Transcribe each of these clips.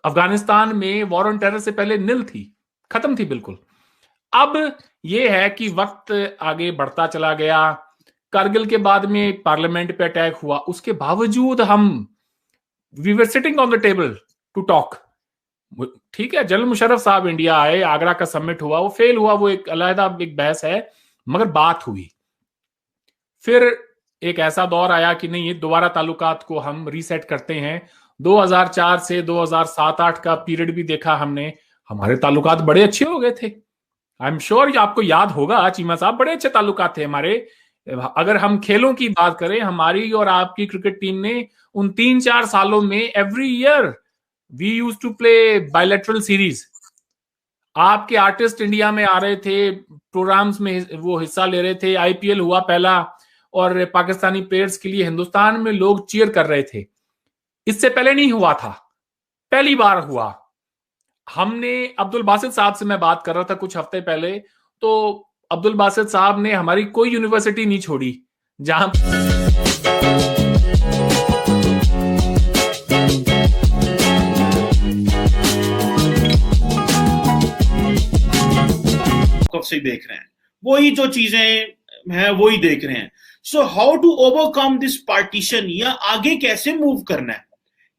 अफगानिस्तान में war on terror से पहले निल थी, खत्म थी बिल्कुल। अब यह है कि वक्त आगे बढ़ता चला गया, कारगिल के बाद में पार्लियामेंट पे अटैक हुआ, उसके बावजूद हम we were sitting on the table to talk. ठीक है, जनरल मुशर्रफ साहब इंडिया आए, आगरा का समिट हुआ, वो फेल हुआ, वो एक अलहदा एक बहस है, मगर बात हुई। फिर एक ऐसा दौर आया कि नहीं, ये दोबारा ताल्लुकात को हम रीसेट करते हैं। 2004 से 2007-8 का पीरियड भी देखा हमने, हमारे ताल्लुकात बड़े अच्छे हो गए थे। आई एम श्योर आपको याद होगा चीमा साहब, बड़े अच्छे ताल्लुकात थे हमारे। अगर हम खेलों की बात करें, हमारी और आपकी क्रिकेट टीम ने उन 3-4 सालों में every year we use to play bilateral series. आपके आर्टिस्ट इंडिया में आ रहे थे, प्रोग्राम्स में वो हिस्सा ले रहे थे, आईपीएल हुआ पहला, और पाकिस्तानी प्लेयर्स के लिए हिंदुस्तान में लोग चीयर कर रहे थे। इससे पहले नहीं हुआ था, पहली बार हुआ। हमने अब्दुल बासित साहब से मैं बात कर रहा था कुछ हफ्ते पहले, तो अब्दुल बासित साहब ने हमारी कोई यूनिवर्सिटी नहीं छोड़ी जहां से देख रहे हैं, वही जो चीजें हैं वही देख रहे हैं। So how to overcome this partition, या आगे कैसे मूव करना है,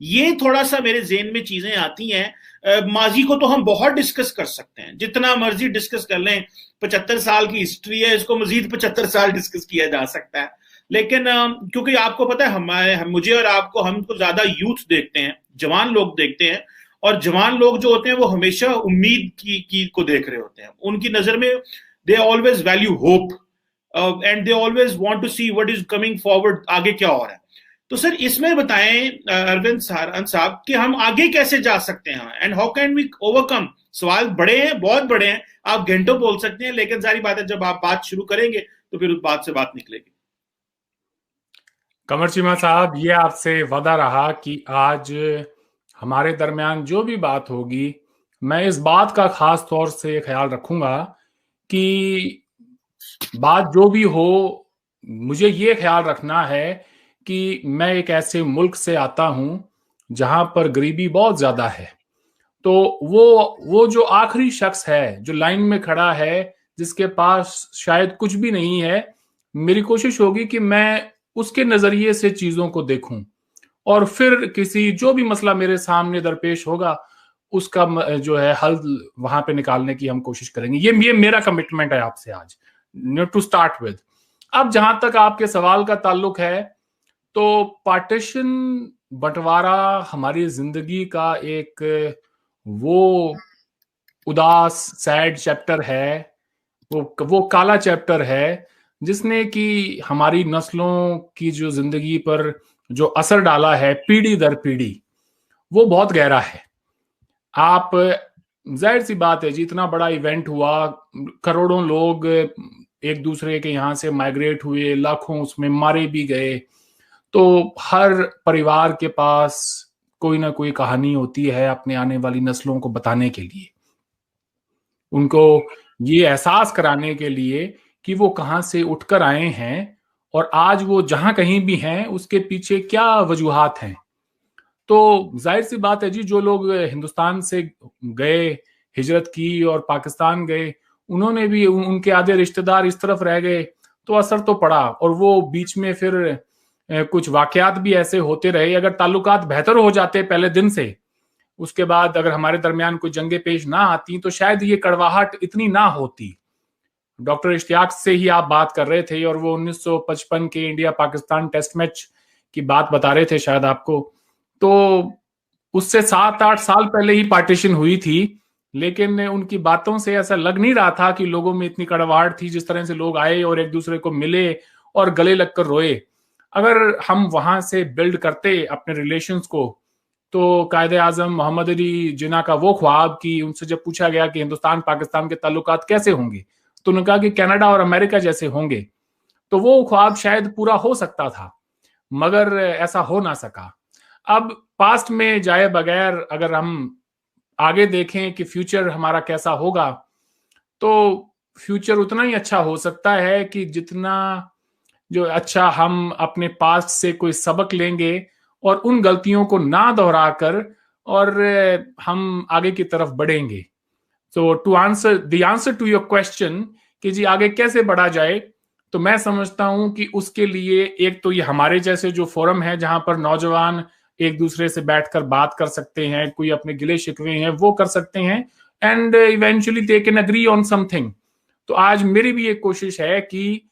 ये थोड़ा सा मेरे जेहन में चीजें आती हैं। माजी को तो हम बहुत डिस्कस कर सकते हैं, जितना मर्जी डिस्कस कर लें, 75 साल की हिस्ट्री है, इसको मजीद 75 साल डिस्कस किया जा सकता है। लेकिन क्योंकि आपको पता है, मुझे और आपको, हम तो ज्यादा यूथ देखते हैं, जवान लोग देखते हैं, और जवान लोग जो होते हैं वो हमेशा उम्मीद की को देख रहे होते हैं। उनकी नजर में they always value hope and they always want to see what is coming forward, आगे क्या हो रहा है। तो सर इसमें बताएं अरविंद साहब कि हम आगे कैसे जा सकते हैं and how can we overcome. सवाल बड़े हैं, बहुत बड़े हैं, आप घंटों बोल सकते हैं, लेकिन सारी बात है जब आप बात शुरू करेंगे तो फिर उस बात से बात निकलेगी। कमर चीमा साहब, ये आपसे वादा रहा कि आज हमारे दरमियान जो भी बात होगी, मैं इस बात का खास तौर से ख्याल रखूंगा कि बात जो भी हो, मुझे ये ख्याल रखना है कि मैं एक ऐसे मुल्क से आता हूं जहां पर गरीबी बहुत ज्यादा है। तो वो जो आखिरी शख्स है जो लाइन में खड़ा है, जिसके पास शायद कुछ भी नहीं है, मेरी कोशिश होगी कि मैं उसके नजरिए से चीजों को देखूं, और फिर किसी जो भी मसला मेरे सामने दरपेश होगा उसका जो है हल वहां पे निकालने की हम कोशिश करेंगे। ये मेरा कमिटमेंट है आपसे आज, टू स्टार्ट विद। अब जहां तक आपके सवाल का ताल्लुक है, तो पार्टीशन, बंटवारा हमारी जिंदगी का एक वो उदास सैड चैप्टर है, वो काला चैप्टर है जिसने कि हमारी नस्लों की जो जिंदगी पर जो असर डाला है पीढ़ी दर पीढ़ी, वो बहुत गहरा है। आप, जाहिर सी बात है जी, इतना बड़ा इवेंट हुआ, करोड़ों लोग एक दूसरे के यहां से माइग्रेट हुए, लाखों उसमें मारे भी गए, तो हर परिवार के पास कोई ना कोई कहानी होती है अपने आने वाली नस्लों को बताने के लिए, उनको ये एहसास कराने के लिए कि वो कहां से उठकर आए हैं और आज वो जहां कहीं भी हैं उसके पीछे क्या वजूहात हैं। तो जाहिर सी बात है जी, जो लोग हिंदुस्तान से गए, हिजरत की और पाकिस्तान गए, उन्होंने भी, उनके आधे रिश्तेदार इस तरफ रह गए, तो असर तो पड़ा। और वो बीच में फिर कुछ वाकयात भी ऐसे होते रहे। अगर ताल्लुकात बेहतर हो जाते पहले दिन से, उसके बाद अगर हमारे दरमियान कोई जंगें पेश ना आती, तो शायद ये कड़वाहट इतनी ना होती। डॉक्टर इश्तियाक से ही आप बात कर रहे थे और वो 1955 के इंडिया पाकिस्तान टेस्ट मैच की बात बता रहे थे शायद आपको, तो उससे 7-8 साल पहले ही पार्टीशन हुई थी, लेकिन उनकी बातों से ऐसा लग नहीं रहा था कि लोगों में इतनी कड़वाहट थी। जिस तरह से लोग आए और एक दूसरे को मिले और गले लगकर रोए, अगर हम वहां से बिल्ड करते अपने रिलेशंस को, तो कायदे आजम मोहम्मद अली जिन्ना का वो ख्वाब, कि उनसे जब पूछा गया कि हिंदुस्तान पाकिस्तान के ताल्लुकात कैसे होंगे, तो उन्होंने कहा कि कनाडा और अमेरिका जैसे होंगे, तो वो ख्वाब शायद पूरा हो सकता था, मगर ऐसा हो ना सका। अब पास्ट में जाए बगैर अगर हम आगे देखें कि फ्यूचर हमारा कैसा होगा, तो फ्यूचर उतना ही अच्छा हो सकता है कि जितना जो अच्छा हम अपने पास्ट से कोई सबक लेंगे और उन गलतियों को ना दोहराकर और हम आगे की तरफ बढ़ेंगे। तो to answer the answer to your question कि जी आगे कैसे बढ़ा जाए, तो मैं समझता हूं कि उसके लिए एक तो ये हमारे जैसे जो फोरम है जहां पर नौजवान एक दूसरे से बैठकर बात कर सकते हैं, कोई अपने गिले शिकवे हैं वो कर सकते हैं, and eventually they can agree on something. तो आज मेरी भी एक कोशिश है कि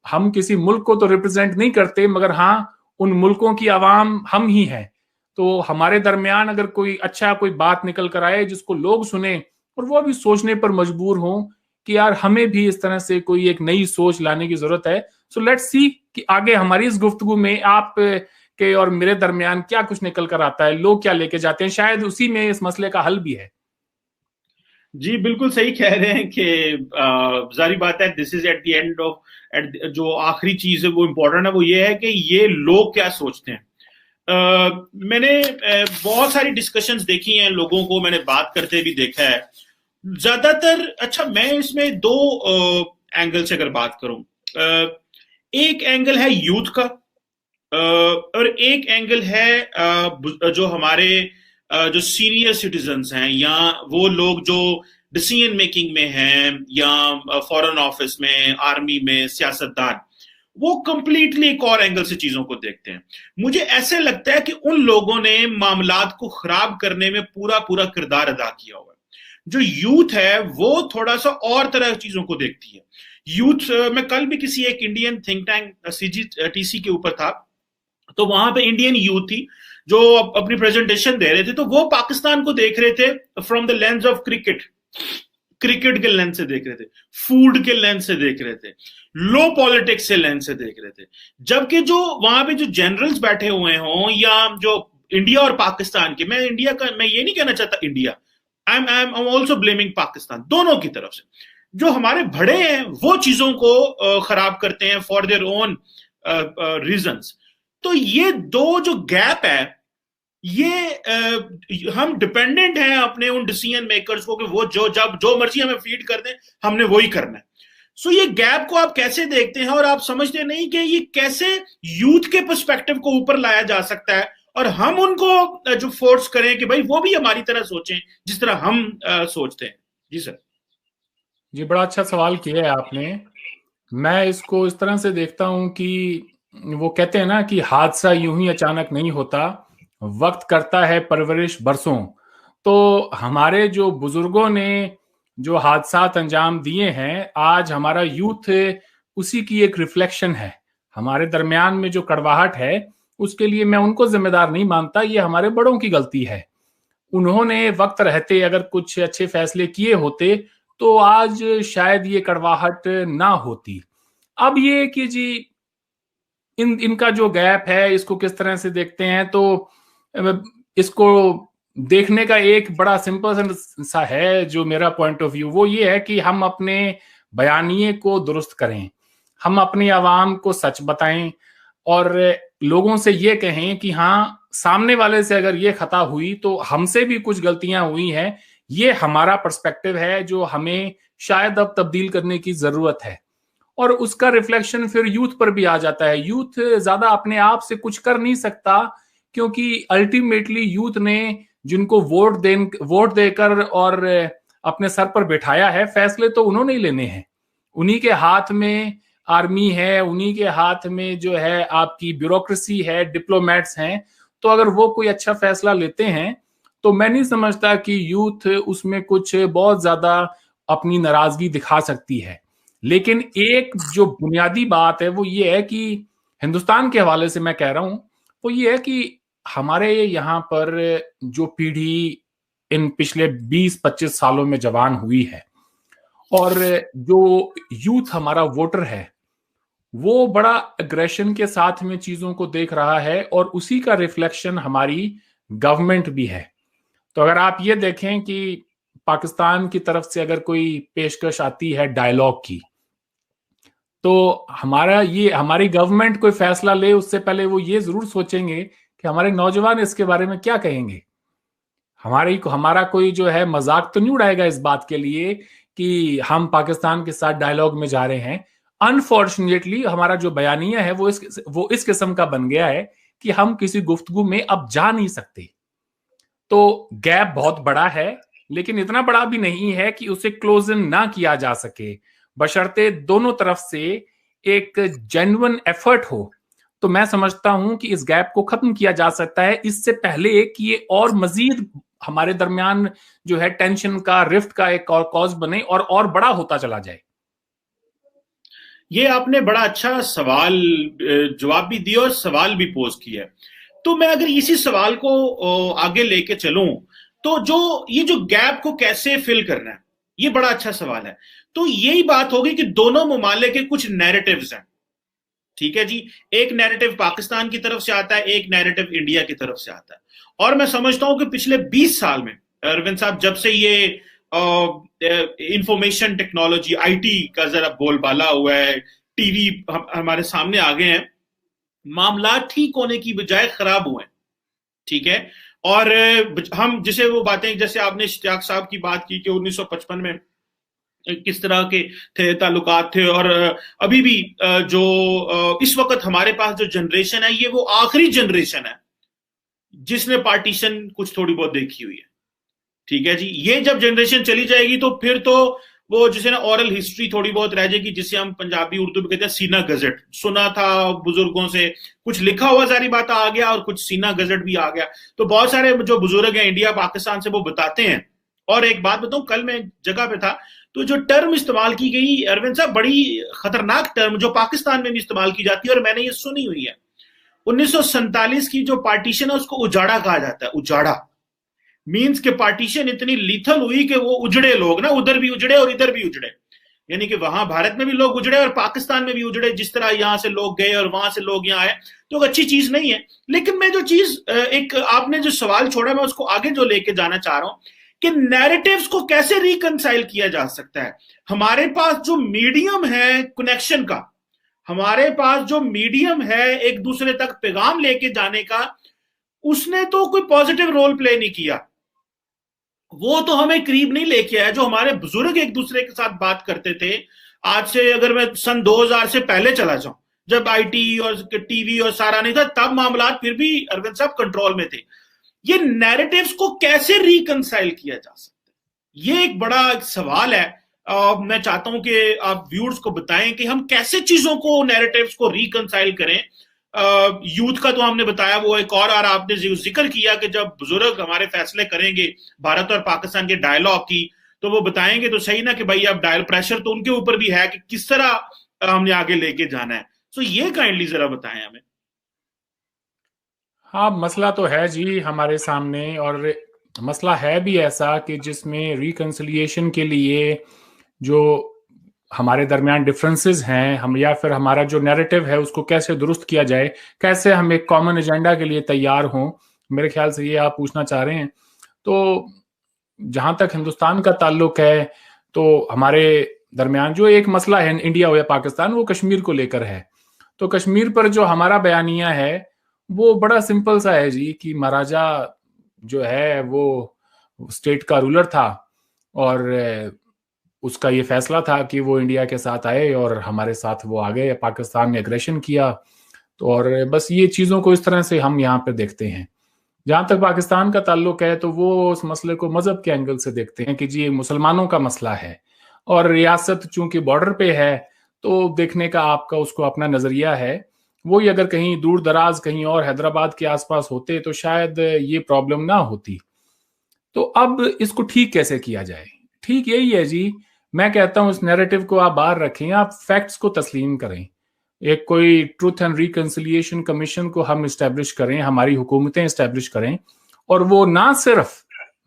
हम किसी मुल्क को तो रिप्रेजेंट नहीं करते, मगर हाँ उन मुल्कों की आवाम हम ही हैं। तो हमारे दरमियान अगर कोई अच्छा कोई बात निकल कर आए जिसको लोग सुने और वो भी सोचने पर मजबूर हो कि यार हमें भी इस तरह से कोई एक नई सोच लाने की जरूरत है। सो लेट्स सी कि आगे हमारी इस गुफ्तगू में आप के और मेरे दरमियान क्या कुछ निकल कर आता है, लोग क्या लेके जाते हैं, शायद उसी में इस मसले का हल भी है। जी बिल्कुल सही कह रहे हैं कि जारी बात है, this is at the end of जो आखिरी चीज है वो इम्पोर्टेंट है, वो ये है कि ये लोग क्या सोचते हैं। मैंने बहुत सारी डिस्कशंस देखी हैं, लोगों को मैंने बात करते भी देखा है ज्यादातर। अच्छा, मैं इसमें दो एंगल से अगर बात करूं, एक एंगल है यूथ का, और एक एंगल है जो हमारे जो सीनियर सिटीजन्स हैं या वो लोग जो डिसीजन मेकिंग में हैं या फॉरेन ऑफिस में, आर्मी में, सियासतदान, वो कंप्लीटली एक और एंगल से चीजों को देखते हैं। मुझे ऐसे लगता है कि उन लोगों ने मामलात को खराब करने में पूरा पूरा किरदार अदा किया हुआ है। जो यूथ है वो थोड़ा सा और तरह की चीजों को देखती है। यूथ, मैं कल भी किसी एक इंडियन थिंक टैंक सीजीटीसी के ऊपर था, तो वहां पे इंडियन यूथ थी जो अपनी प्रेजेंटेशन दे रहे थे, तो वो पाकिस्तान को देख रहे थे from the lens of cricket, cricket के लेंस से देख रहे थे, फूड के लेंस से देख रहे थे, लो पॉलिटिक्स से लेंस से देख रहे थे। जबकि जो वहां पे जो जनरल्स बैठे हुए हों या जो इंडिया और पाकिस्तान के, मैं इंडिया का मैं ये नहीं कहना चाहता India, I am also blaming Pakistan, दोनों की तरफ से जो हमारे बड़े हैं वो चीजों को खराब करते हैं फॉर देयर ओन रीजंस। तो ये दो जो गैप है, ये हम डिपेंडेंट हैं अपने उन डिसीजन मेकर्स को कि वो जो मर्जी हमें फीड कर दें हमने वही करना है। सो ये गैप को आप कैसे देखते हैं, और आप समझते नहीं कि ये कैसे यूथ के पर्सपेक्टिव को ऊपर लाया जा सकता है और हम उनको जो फोर्स करें कि भाई वो भी हमारी तरह सोचें जिस तरह हम सोचते हैं। जी सर। जी बड़ा अच्छा सवाल किया है आपने। मैं इसको इस तरह से देखता हूं कि वो कहते हैं ना कि हादसा यूं ही अचानक नहीं होता, वक्त करता है परवरिश बरसों। तो हमारे जो बुजुर्गों ने जो हादसात अंजाम दिए हैं, आज हमारा यूथ उसी की एक रिफ्लेक्शन है। हमारे दरमियान में जो कड़वाहट है उसके लिए मैं उनको जिम्मेदार नहीं मानता, ये हमारे बड़ों की गलती है। उन्होंने वक्त रहते अगर कुछ अच्छे फैसले किए होते तो आज शायद ये कड़वाहट ना होती। अब ये कि जी इनका जो गैप है इसको किस तरह से देखते हैं, तो इसको देखने का एक बड़ा सिंपल सा है जो मेरा पॉइंट ऑफ व्यू, वो ये है कि हम अपने बयानिए को दुरुस्त करें, हम अपनी आवाम को सच बताएं और लोगों से ये कहें कि हाँ सामने वाले से अगर ये खता हुई तो हमसे भी कुछ गलतियां हुई हैं, ये हमारा पर्सपेक्टिव है जो हमें शायद अब तब्दील करने की जरूरत है। और उसका रिफ्लेक्शन फिर यूथ पर भी आ जाता है। यूथ ज्यादा अपने आप से कुछ कर नहीं सकता, क्योंकि अल्टीमेटली यूथ ने जिनको वोट देकर और अपने सर पर बैठाया है, फैसले तो उन्होंने ही लेने हैं। उन्हीं के हाथ में आर्मी है, उन्हीं के हाथ में जो है आपकी ब्यूरोक्रेसी है, डिप्लोमेट्स हैं। तो अगर वो कोई अच्छा फैसला लेते हैं तो मैं नहीं समझता कि यूथ उसमें कुछ बहुत ज्यादा अपनी नाराजगी दिखा सकती है। लेकिन एक जो बुनियादी बात है वो ये है कि हिंदुस्तान के हवाले से मैं कह रहा हूं, वो ये है कि हमारे यहाँ पर जो पीढ़ी इन पिछले 20-25 सालों में जवान हुई है और जो यूथ हमारा वोटर है वो बड़ा एग्रेशन के साथ में चीजों को देख रहा है और उसी का रिफ्लेक्शन हमारी गवर्नमेंट भी है। तो अगर आप ये देखें कि पाकिस्तान की तरफ से अगर कोई पेशकश आती है डायलॉग की, तो हमारी गवर्नमेंट कोई फैसला ले उससे पहले वो ये जरूर सोचेंगे कि हमारे नौजवान इसके बारे में क्या कहेंगे। हमारा कोई जो है मजाक तो नहीं उड़ाएगा इस बात के लिए कि हम पाकिस्तान के साथ डायलॉग में जा रहे हैं। अनफॉर्चुनेटली हमारा जो बयानिया है वो इस किस्म का बन गया है कि हम किसी गुफ्तगू में अब जा नहीं सकते। तो गैप बहुत बड़ा है, लेकिन इतना बड़ा भी नहीं है कि उसे क्लोज इन ना किया जा सके, बशर्ते दोनों तरफ से एक जेन्युइन एफर्ट हो। तो मैं समझता हूं कि इस गैप को खत्म किया जा सकता है इससे पहले कि ये और मजीद हमारे दरमियान जो है टेंशन का, रिफ्ट का एक और कॉज बने और बड़ा होता चला जाए। ये आपने बड़ा अच्छा सवाल जवाब भी दिया और सवाल भी पोज किया। तो मैं अगर इसी सवाल को आगे लेके चलूं, तो ये जो गैप को कैसे फिल करना है, ये बड़ा अच्छा सवाल है। तो यही बात होगी कि दोनों ममालिक के कुछ नैरेटिव्स हैं, ठीक है जी। एक नैरेटिव पाकिस्तान की तरफ से आता है, एक नैरेटिव इंडिया की तरफ से आता है। और मैं समझता हूं कि पिछले 20 साल में अरविंद साहब, जब से ये इंफॉर्मेशन टेक्नोलॉजी, आईटी का जरा बोलबाला हुआ है, टीवी हमारे सामने आ गए हैं, मामला ठीक होने की बजाय खराब हुए हैं, ठीक है। और हम जिसे वो बातें, जैसे आपने इश्तियाक साहब की बात की कि 1955 में किस तरह के थे ताल्लुकात थे, और अभी भी जो इस वक्त हमारे पास जो जनरेशन है, ये वो आखिरी जनरेशन है जिसने पार्टीशन कुछ थोड़ी बहुत देखी हुई है, ठीक है जी। ये जब जनरेशन चली जाएगी तो फिर तो वो जिसे ना ऑरल हिस्ट्री थोड़ी बहुत रह जाएगी, जिसे हम पंजाबी उर्दू में कहते हैं सीना गजट। सुना था बुजुर्गों से, कुछ लिखा हुआ सारी बात आ गया और कुछ सीना गजट भी आ गया। तो बहुत सारे जो बुजुर्ग हैं इंडिया पाकिस्तान से, वो बताते हैं। और एक बात बताऊं, कल मैं जगह पे था, तो जो टर्म इस्तेमाल की गई अरविंद साहब, बड़ी खतरनाक टर्म जो पाकिस्तान में भी इस्तेमाल की जाती है और मैंने ये सुनी हुई है। 1947 की जो पार्टीशन है उसको उजाड़ा कहा जाता है। उजाड़ा मींस के पार्टीशन इतनी लीथल हुई कि वो उजड़े लोग ना, उधर भी उजड़े और इधर भी उजड़े, यानी कि वहां भारत में भी लोग उजड़े और पाकिस्तान में भी उजड़े। जिस तरह यहां से लोग गए और वहां से लोग यहाँ आए, तो अच्छी चीज नहीं है। लेकिन मैं जो चीज, एक आपने जो सवाल छोड़ा, मैं उसको आगे जो लेके जाना चाह रहा हूं कि नैरेटिव्स को कैसे रिकंसाइल किया जा सकता है। हमारे पास जो मीडियम है कनेक्शन का, हमारे पास जो मीडियम है एक दूसरे तक पैगाम लेके जाने का, उसने तो कोई पॉजिटिव रोल प्ले नहीं किया। वो तो हमें करीब नहीं लेके आया। जो हमारे बुजुर्ग एक दूसरे के साथ बात करते थे, आज से अगर मैं सन 2000 से पहले चला जाऊं, जब आईटी और टीवी और सारा नहीं था, तब मामला फिर भी अरविंद साहब कंट्रोल में थे। ये नैरेटिव्स को कैसे रिकंसाइल किया जा सकता है, ये एक बड़ा सवाल है। मैं चाहता हूं कि आप व्यूअर्स को बताएं कि हम कैसे चीजों को, नैरेटिव्स को रिकंसाइल करें। यूथ का तो हमने बताया, वो एक और आपने जिक्र किया कि जब बुजुर्ग हमारे फैसले करेंगे भारत और पाकिस्तान के डायलॉग की, तो वो बताएंगे तो सही ना कि भाई अब प्रेशर तो उनके ऊपर भी है कि किस तरह हमने आगे लेके जाना है। तो ये काइंडली जरा बताएं हमें। हाँ, मसला तो है जी हमारे सामने, और मसला है भी ऐसा कि जिसमें रिकंसिलिएशन के लिए जो हमारे दरमियान डिफरेंसेस हैं, हम या फिर हमारा जो नैरेटिव है उसको कैसे दुरुस्त किया जाए, कैसे हम एक कॉमन एजेंडा के लिए तैयार हों, मेरे ख्याल से ये आप पूछना चाह रहे हैं। तो जहां तक हिंदुस्तान का ताल्लुक है, तो हमारे दरमियान जो एक मसला है इंडिया हो या पाकिस्तान, वो कश्मीर को लेकर है। तो कश्मीर पर जो हमारा बयानिया है वो बड़ा सिंपल सा है जी, कि महाराजा जो है वो स्टेट का रूलर था, और उसका ये फैसला था कि वो इंडिया के साथ आए और हमारे साथ वो आ गए, पाकिस्तान ने एग्रेशन किया। तो और बस ये चीज़ों को इस तरह से हम यहाँ पे देखते हैं। जहां तक पाकिस्तान का ताल्लुक है, तो वो उस मसले को मजहब के एंगल से देखते हैं कि जी ये मुसलमानों का मसला है, और रियासत चूंकि बॉर्डर पे है, तो देखने का आपका उसको अपना नजरिया है। वही अगर कहीं दूर दराज, कहीं और हैदराबाद के आसपास होते तो शायद ये प्रॉब्लम ना होती। तो अब इसको ठीक कैसे किया जाए? ठीक यही है जी, मैं कहता हूं इस नैरेटिव को आप बाहर रखें, आप फैक्ट्स को तस्लीम करें। एक कोई ट्रूथ एंड रिकंसिलिएशन कमीशन को हम इस्टेब्लिश करें, हमारी हुकूमतें इस्टेब्लिश करें, और वो ना सिर्फ,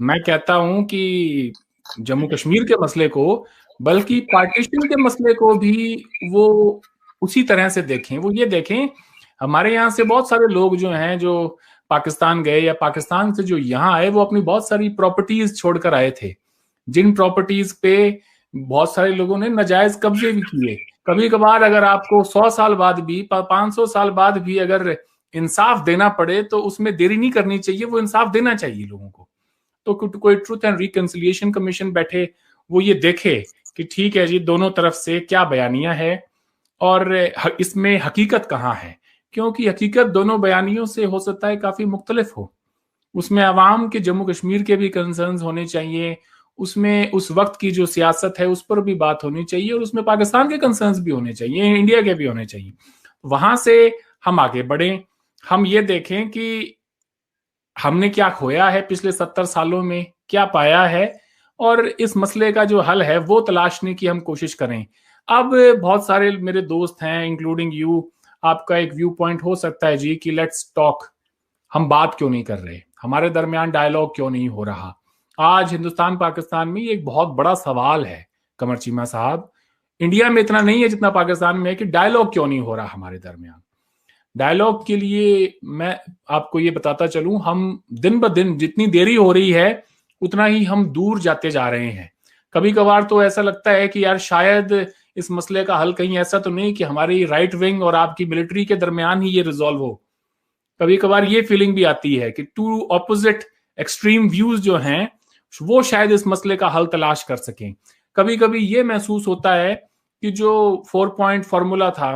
मैं कहता हूं कि जम्मू कश्मीर के मसले को, बल्कि पार्टीशन के मसले को भी वो उसी तरह से देखें। वो ये देखें, हमारे यहाँ से बहुत सारे लोग जो हैं, जो पाकिस्तान गए या पाकिस्तान से जो यहाँ आए, वो अपनी बहुत सारी प्रॉपर्टीज छोड़कर आए थे, जिन प्रॉपर्टीज पे बहुत सारे लोगों ने नाजायज कब्जे भी किए। कभी कभार अगर आपको 100 साल बाद भी, 500 साल बाद भी अगर इंसाफ देना पड़े, तो उसमें देरी नहीं करनी चाहिए, वो इंसाफ देना चाहिए लोगों को। तो कोई ट्रूथ एंड रिकंसिलिएशन कमीशन बैठे, वो ये देखे कि ठीक है जी, दोनों तरफ से क्या बयानियां है और इसमें हकीकत कहाँ है, क्योंकि हकीकत दोनों बयानियों से हो सकता है काफी मुख्तलिफ हो। उसमें अवाम के जम्मू कश्मीर के भी कंसर्न्स होने चाहिए, उसमें उस वक्त की जो सियासत है उस पर भी बात होनी चाहिए, और उसमें पाकिस्तान के कंसर्न्स भी होने चाहिए, इंडिया के भी होने चाहिए। वहां से हम आगे बढ़े, हम ये देखें कि हमने क्या खोया है पिछले 70 सालों में, क्या पाया है, और इस मसले का जो हल है वो तलाशने की हम कोशिश करें। अब बहुत सारे मेरे दोस्त हैं इंक्लूडिंग यू, आपका एक व्यू पॉइंट हो सकता है जी कि लेट्स टॉक, हम बात क्यों नहीं कर रहे, हमारे दरमियान डायलॉग क्यों नहीं हो रहा। आज हिंदुस्तान पाकिस्तान में एक बहुत बड़ा सवाल है कमर चीमा साहब, इंडिया में इतना नहीं है जितना पाकिस्तान में है, कि डायलॉग क्यों नहीं हो रहा हमारे दरमियान। डायलॉग के लिए मैं आपको ये बताता चलूं, हम दिन ब दिन जितनी देरी हो रही है उतना ही हम दूर जाते जा रहे हैं। कभी कभार तो ऐसा लगता है कि यार शायद इस मसले का हल कहीं ऐसा तो नहीं कि हमारी राइट विंग और आपकी मिलिट्री के दरमियान ही ये रिजॉल्व हो। कभी कभार ये फीलिंग भी आती है कि टू ऑपोजिट एक्सट्रीम व्यूज जो हैं वो शायद इस मसले का हल तलाश कर सकें। कभी कभी ये महसूस होता है कि जो 4 पॉइंट फॉर्मूला था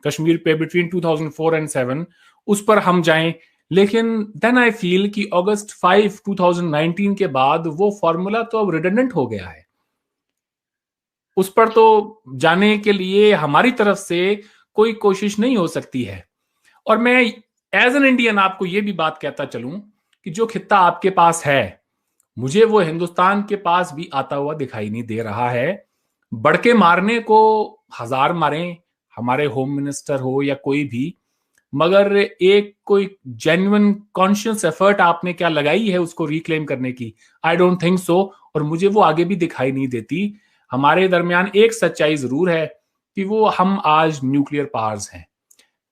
कश्मीर पे बिटवीन 2004 एंड 7, उस पर हम जाएं, लेकिन देन आई फील कि अगस्त 5 2019 के बाद वो फॉर्मूला तो अब रिडंडेंट हो गया है, उस पर तो जाने के लिए हमारी तरफ से कोई कोशिश नहीं हो सकती है। और मैं एज एन इंडियन आपको ये भी बात कहता चलूं कि जो खित्ता आपके पास है, मुझे वो हिंदुस्तान के पास भी आता हुआ दिखाई नहीं दे रहा है। बड़के मारने को हजार मारें, हमारे होम मिनिस्टर हो या कोई भी, मगर एक कोई जेन्युइन कॉन्शियस एफर्ट आपने क्या लगाई है उसको रिक्लेम करने की, आई डोंट थिंक सो। और मुझे वो आगे भी दिखाई नहीं देती। हमारे दरमियान एक सच्चाई जरूर है कि वो हम आज न्यूक्लियर पावर्स हैं,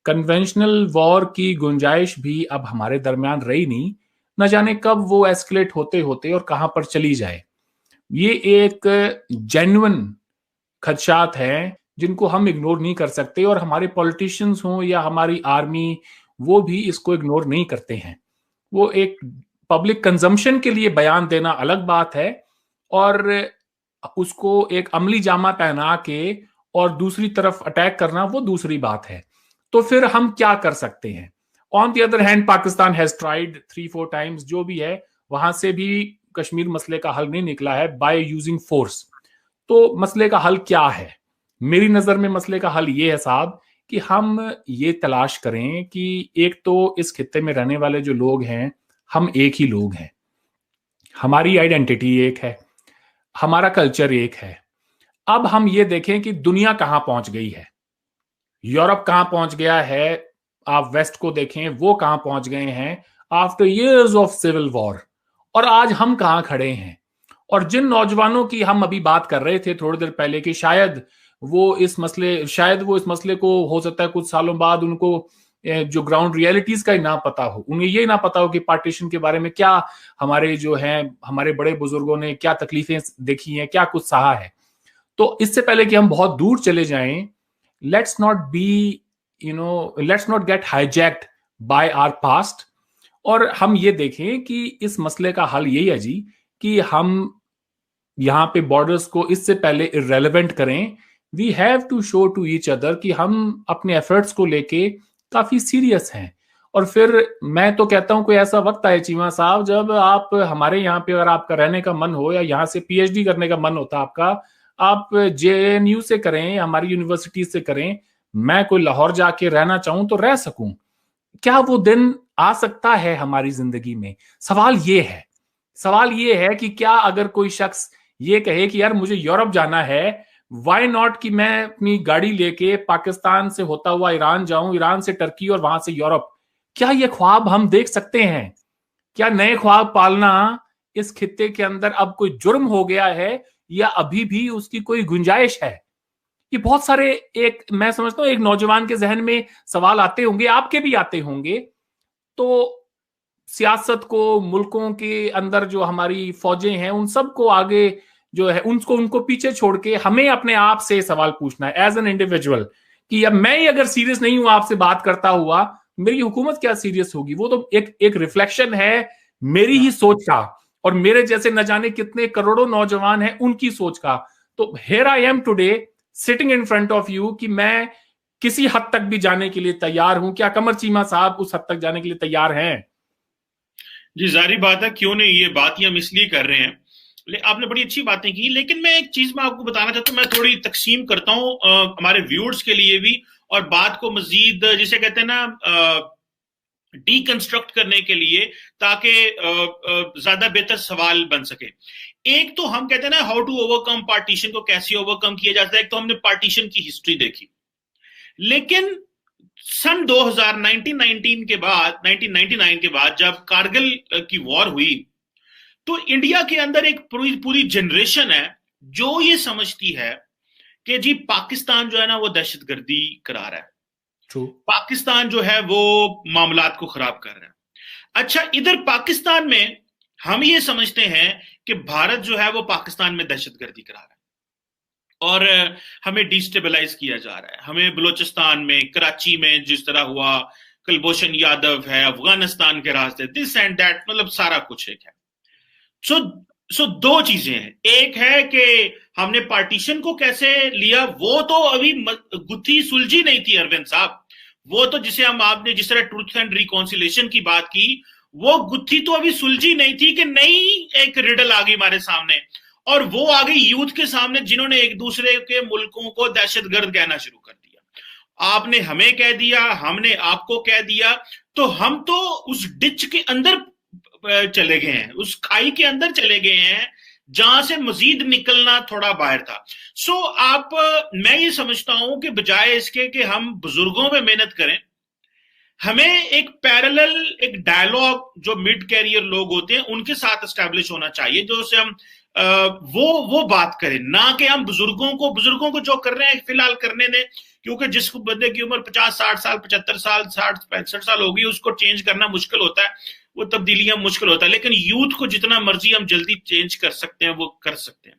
कन्वेंशनल वॉर की गुंजाइश भी अब हमारे दरमियान रही नहीं, न जाने कब वो एस्केलेट होते होते और कहां पर चली जाए। ये एक जेन्युइन खदशात हैं जिनको हम इग्नोर नहीं कर सकते, और हमारे पॉलिटिशियंस हों या हमारी आर्मी, वो भी इसको इग्नोर नहीं करते हैं। वो एक पब्लिक कंजम्पशन के लिए बयान देना अलग बात है, और उसको एक अमली जामा पहना के और दूसरी तरफ अटैक करना वो दूसरी बात है। तो फिर हम क्या कर सकते हैं? On the other hand Pakistan has tried 3-4 times, जो भी है, वहां से भी कश्मीर मसले का हल नहीं निकला है बाय यूजिंग फोर्स। तो मसले का हल क्या है? मेरी नजर में मसले का हल ये है साहब कि हम ये तलाश करें कि एक तो इस खित्ते में रहने वाले जो लोग हैं, हम एक ही लोग हैं, हमारी आइडेंटिटी एक है, हमारा कल्चर एक है। अब हम ये देखें कि दुनिया कहां पहुंच गई है, यूरोप कहां पहुंच गया है, आप वेस्ट को देखें वो कहां पहुंच गए हैं after years of civil war, और आज हम कहां खड़े हैं। और जिन नौजवानों की हम अभी बात कर रहे थे थोड़ी देर पहले कि शायद वो इस मसले को हो सकता है कुछ सालों बाद उनको जो ग्राउंड रियलिटीज का ही ना पता हो, उन्हें ये ना पता हो कि पार्टीशन के बारे में क्या हमारे जो है हमारे बड़े बुजुर्गों ने क्या तकलीफें देखी हैं, क्या कुछ सहा है। तो इससे पहले कि हम बहुत दूर चले जाएं, let's not be let's not get hijacked by our past, और हम ये देखें कि इस मसले का हल यही है जी कि हम यहां पे बॉर्डर्स को इससे पहले इररेलेवेंट करें। We have to show to each other कि हम अपने एफर्ट्स को लेके काफी सीरियस हैं। और फिर मैं तो कहता हूं कोई ऐसा वक्त आए चीमा साहब जब आप हमारे यहाँ पे अगर आपका रहने का मन हो या यहाँ से पीएचडी करने का मन होता आपका, आप जेएनयू से करें, हमारी यूनिवर्सिटी से करें, मैं कोई लाहौर जाके रहना चाहूं तो रह सकूं। क्या वो दिन आ सकता है हमारी जिंदगी में? सवाल ये है कि क्या अगर कोई शख्स ये कहे कि यार मुझे यूरोप जाना है, वाई नॉट कि मैं अपनी गाड़ी लेके पाकिस्तान से होता हुआ ईरान जाऊं, ईरान से टर्की और वहां से यूरोप। क्या ये ख्वाब हम देख सकते हैं? क्या नए ख्वाब पालना इस खित्ते के अंदर अब कोई जुर्म हो गया है, या अभी भी उसकी कोई गुंजाइश है? ये बहुत सारे, एक मैं समझता हूं एक नौजवान के जहन में सवाल आते होंगे, आपके भी आते होंगे। तो सियासत को, मुल्कों के अंदर जो हमारी फौजें हैं, उन सबको आगे जो है उनको पीछे छोड़ के हमें अपने आप से सवाल पूछना है एज एन इंडिविजुअल कि अब मैं ही अगर सीरियस नहीं हूं आपसे बात करता हुआ, मेरी हुकूमत क्या सीरियस होगी? वो तो एक रिफ्लेक्शन है मेरी ही सोच का, और मेरे जैसे न जाने कितने करोड़ों नौजवान हैं उनकी सोच का। तो here I am today sitting in front of you कि मैं किसी हद तक भी जाने के लिए तैयार हूं। क्या कमर चीमा साहब उस हद तक जाने के लिए तैयार हैं? जी जारी बात है, क्यों नहीं, ये बात ही हम इसलिए कर रहे हैं। आपने बड़ी अच्छी बातें की, लेकिन मैं एक चीज मैं आपको बताना चाहता हूँ, मैं थोड़ी तकसीम करता हूँ हमारे व्यूअर्स के लिए भी, और बात को मजीद जिसे कहते हैं ना डीकंस्ट्रक्ट करने के लिए, ताकि ज्यादा बेहतर सवाल बन सके। एक तो हम कहते हैं ना हाउ टू ओवरकम पार्टीशन, को कैसे ओवरकम किया जाता है। एक तो हमने पार्टीशन की हिस्ट्री देखी, लेकिन सन 2000 1919 के बाद 1999 के बाद जब कारगिल की वॉर हुई, तो इंडिया के अंदर एक पूरी पूरी जनरेशन है जो ये समझती है कि जी पाकिस्तान जो है ना वो दहशतगर्दी करा रहा है, True. पाकिस्तान जो है वो मामलात को खराब कर रहा है। अच्छा, इधर पाकिस्तान में हम ये समझते हैं कि भारत जो है वो पाकिस्तान में दहशतगर्दी करा रहा है और हमें डिस्टेबलाइज किया जा रहा है। हमें बलूचिस्तान में, कराची में जिस तरह हुआ, कुलभूषण यादव है, अफगानिस्तान के रास्ते, दिस एंड दैट, मतलब सारा कुछ एक है। सो दो चीजें हैं। एक है कि हमने पार्टीशन को कैसे लिया, वो तो अभी गुत्थी सुलझी नहीं थी अरविंद साहब। वो तो जिसे हम, आपने जिस तरह ट्रूथ एंड रिकॉन्सिलेशन की बात की, वो गुत्थी तो अभी सुलझी नहीं थी कि नई एक रिडल आ गई हमारे सामने, और वो आ गई यूथ के सामने जिन्होंने एक दूसरे के मुल्कों को दहशतगर्द कहना शुरू कर दिया। आपने हमें कह दिया, हमने आपको कह दिया, तो हम तो उस डिच के अंदर चले गए हैं, उस खाई के अंदर चले गए हैं जहां से मजीद निकलना थोड़ा बाहर था। मैं ये समझता हूं कि बजाय इसके कि हम बुजुर्गों पे मेहनत करें, हमें एक पैरेलल एक डायलॉग जो मिड कैरियर लोग होते हैं उनके साथ एस्टैब्लिश होना चाहिए, जो से हम वो बात करें, ना कि हम बुजुर्गों को जो कर रहे हैं फिलहाल करने दें, क्योंकि जिस बंदे की उम्र 50-60 साल, 75 साल, 60-65 साल होगी, उसको चेंज करना मुश्किल होता है, वो तब्दीलियां मुश्किल होता है। लेकिन यूथ को जितना मर्जी हम जल्दी चेंज कर सकते हैं वो कर सकते हैं।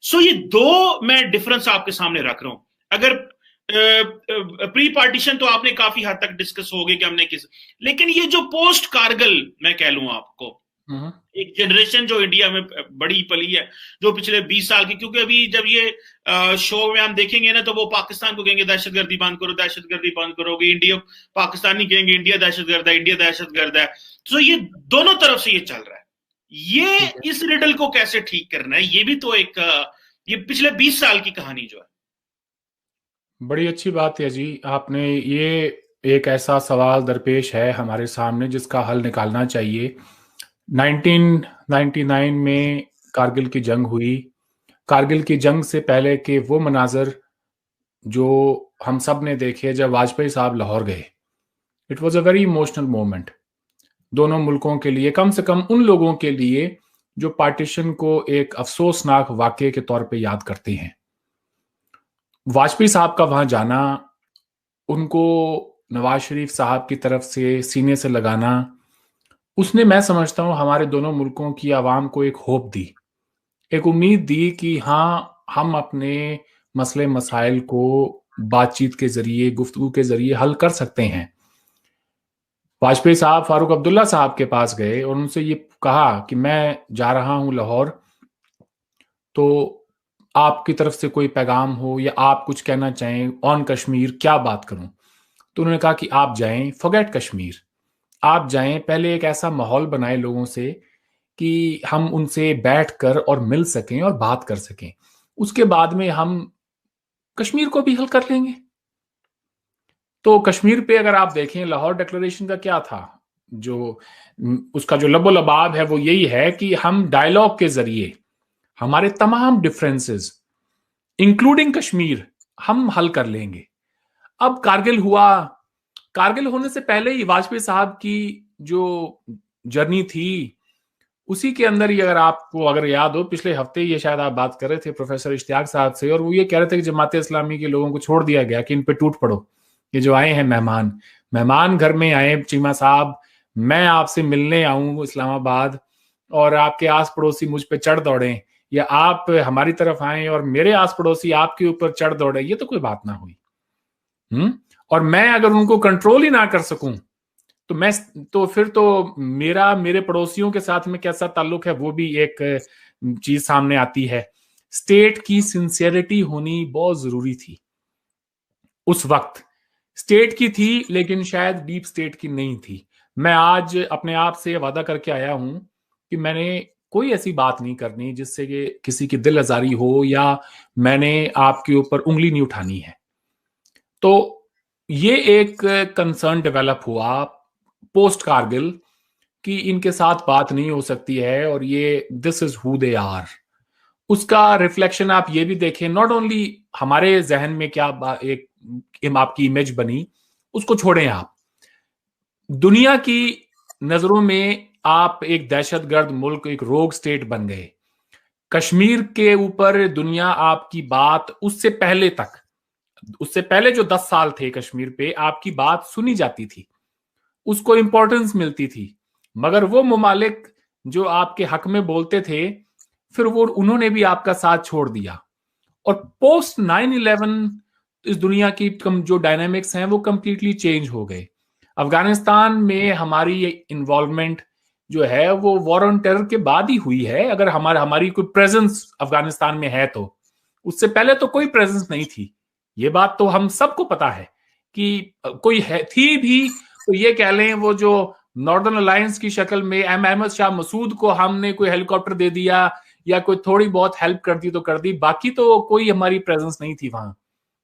सो ये दो मैं डिफरेंस आपके सामने रख रहा हूं। अगर प्री पार्टीशन तो आपने काफी हद तक डिस्कस हो गए कि हमने किस, लेकिन ये जो पोस्ट कारगिल मैं कह लूं आपको, एक जनरेशन जो इंडिया में बड़ी पली है, जो पिछले 20 साल की, क्योंकि अभी जब ये शो में हम देखेंगे ना, तो वो पाकिस्तान को कहेंगे दहशतगर्दी बंद करो, दहशतगर्दी बंद करोगे, इंडिया पाकिस्तानी कहेंगे इंडिया दहशतगर्द है, इंडिया दहशतगर्द है। तो ये दोनों तरफ से ये चल रहा है। ये इस रिडल को कैसे ठीक करना है, ये भी तो एक ये पिछले 20 साल की कहानी जो है। बड़ी अच्छी बात है जी, आपने ये एक ऐसा सवाल दरपेश है हमारे सामने जिसका हल निकालना चाहिए। 1999 में कारगिल की जंग हुई। कारगिल की जंग से पहले के वो मनाजर जो हम सब ने देखे जब वाजपेयी साहब लाहौर गए, it was a very emotional moment दोनों मुल्कों के लिए, कम से कम उन लोगों के लिए जो पार्टीशन को एक अफसोसनाक वाकये के तौर पे याद करते हैं। वाजपेयी साहब का वहां जाना, उनको नवाज शरीफ साहब की तरफ से सीने से लगाना, उसने, मैं समझता हूं, हमारे दोनों मुल्कों की आवाम को एक होप दी, एक उम्मीद दी कि हाँ, हम अपने मसले मसाइल को बातचीत के जरिए, गुफ्तगू के जरिए हल कर सकते हैं। वाजपेयी साहब फारूक अब्दुल्ला साहब के पास गए और उनसे ये कहा कि मैं जा रहा हूं लाहौर, तो आपकी तरफ से कोई पैगाम हो या आप कुछ कहना चाहें ऑन कश्मीर, क्या बात करूं। तो उन्होंने कहा कि आप जाएं, फॉरगेट कश्मीर, आप जाएं, पहले एक ऐसा माहौल बनाए लोगों से कि हम उनसे बैठकर और मिल सकें और बात कर सकें, उसके बाद में हम कश्मीर को भी हल कर लेंगे। तो कश्मीर पे अगर आप देखें, लाहौर डिक्लेरेशन का क्या था, जो उसका जो लबो लबाब है वो यही है कि हम डायलॉग के जरिए हमारे तमाम डिफरेंसेस इंक्लूडिंग कश्मीर हम हल कर लेंगे। अब कारगिल हुआ, कारगिल होने से पहले ही वाजपेयी साहब की जो जर्नी थी, उसी के अंदर ही अगर आपको अगर याद हो, पिछले हफ्ते ये शायद आप बात कर रहे थे प्रोफेसर इश्तियाक साहब से, और वो ये कह रहे थे कि जमात इस्लामी के लोगों को छोड़ दिया गया कि इन पे टूट पड़ो, ये जो आए हैं मेहमान घर में आए, चीमा साहब मैं आपसे मिलने आऊं इस्लामाबाद और आपके आस पड़ोसी मुझ पे चढ़ दौड़े, या आप हमारी तरफ आए और मेरे आस पड़ोसी आपके ऊपर चढ़ दौड़े, ये तो कोई बात ना हुई। और मैं अगर उनको कंट्रोल ही ना कर सकूं तो फिर तो मेरे पड़ोसियों के साथ में कैसा ताल्लुक है वो भी एक चीज सामने आती है। स्टेट की सिंसियरिटी होनी बहुत जरूरी थी उस वक्त, स्टेट की थी लेकिन शायद डीप स्टेट की नहीं थी। मैं आज अपने आप से वादा करके आया हूं कि मैंने कोई ऐसी बात नहीं करनी जिससे कि किसी की दिल आजारी हो, या मैंने आपके ऊपर उंगली नहीं उठानी है। तो ये एक कंसर्न डेवलप हुआ पोस्ट कारगिल कि इनके साथ बात नहीं हो सकती है, और ये this is who they are. उसका रिफ्लेक्शन आप ये भी देखें, नॉट ओनली हमारे जहन में क्या एक आपकी इमेज बनी, उसको छोड़ें आप, दुनिया की नजरों में आप एक दहशतगर्द मुल्क, एक रोग स्टेट बन गए। कश्मीर के ऊपर दुनिया आपकी बात उससे पहले तक, उससे पहले जो 10 साल थे कश्मीर पे, आपकी बात सुनी जाती थी, उसको इंपॉर्टेंस मिलती थी। मगर वो ममालिक जो आपके हक में बोलते थे, फिर वो उन्होंने भी आपका साथ छोड़ दिया। और पोस्ट 9/11 इस दुनिया की जो डायनामिक्स हैं वो कंप्लीटली चेंज हो गए। अफगानिस्तान में हमारी इन्वॉल्वमेंट जो है वो वॉर ऑन टेरर के बाद ही हुई है। अगर हमारी कोई प्रेजेंस अफगानिस्तान में है तो उससे पहले तो कोई प्रेजेंस नहीं थी। ये बात तो हम सबको पता है कि कोई है थी भी तो ये कह लें वो जो नॉर्दर्न अलायंस की शक्ल में अहमद शाह मसूद को हमने कोई हेलीकॉप्टर दे दिया या कोई थोड़ी बहुत हेल्प कर दी तो कर दी, बाकी तो कोई हमारी प्रेजेंस नहीं थी वहां।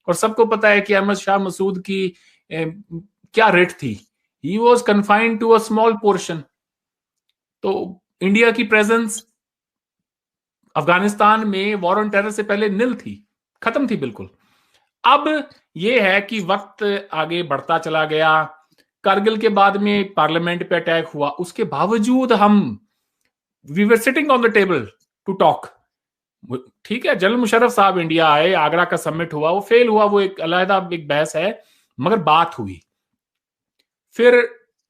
और सबको पता है कि अहमद शाह मसूद की क्या रेट थी। He was confined to a small portion. तो इंडिया की प्रेजेंस अफगानिस्तान में वॉर ऑन टेरर से पहले निल थी, खत्म थी बिल्कुल। अब यह है कि वक्त आगे बढ़ता चला गया। कारगिल के बाद में पार्लियामेंट पे अटैक हुआ, उसके बावजूद हम we were sitting on the table to talk. ठीक है, जनरल मुशर्रफ साहब इंडिया आए, आगरा का समिट हुआ, वो फेल हुआ, वो एक अलग एक बहस है, मगर बात हुई। फिर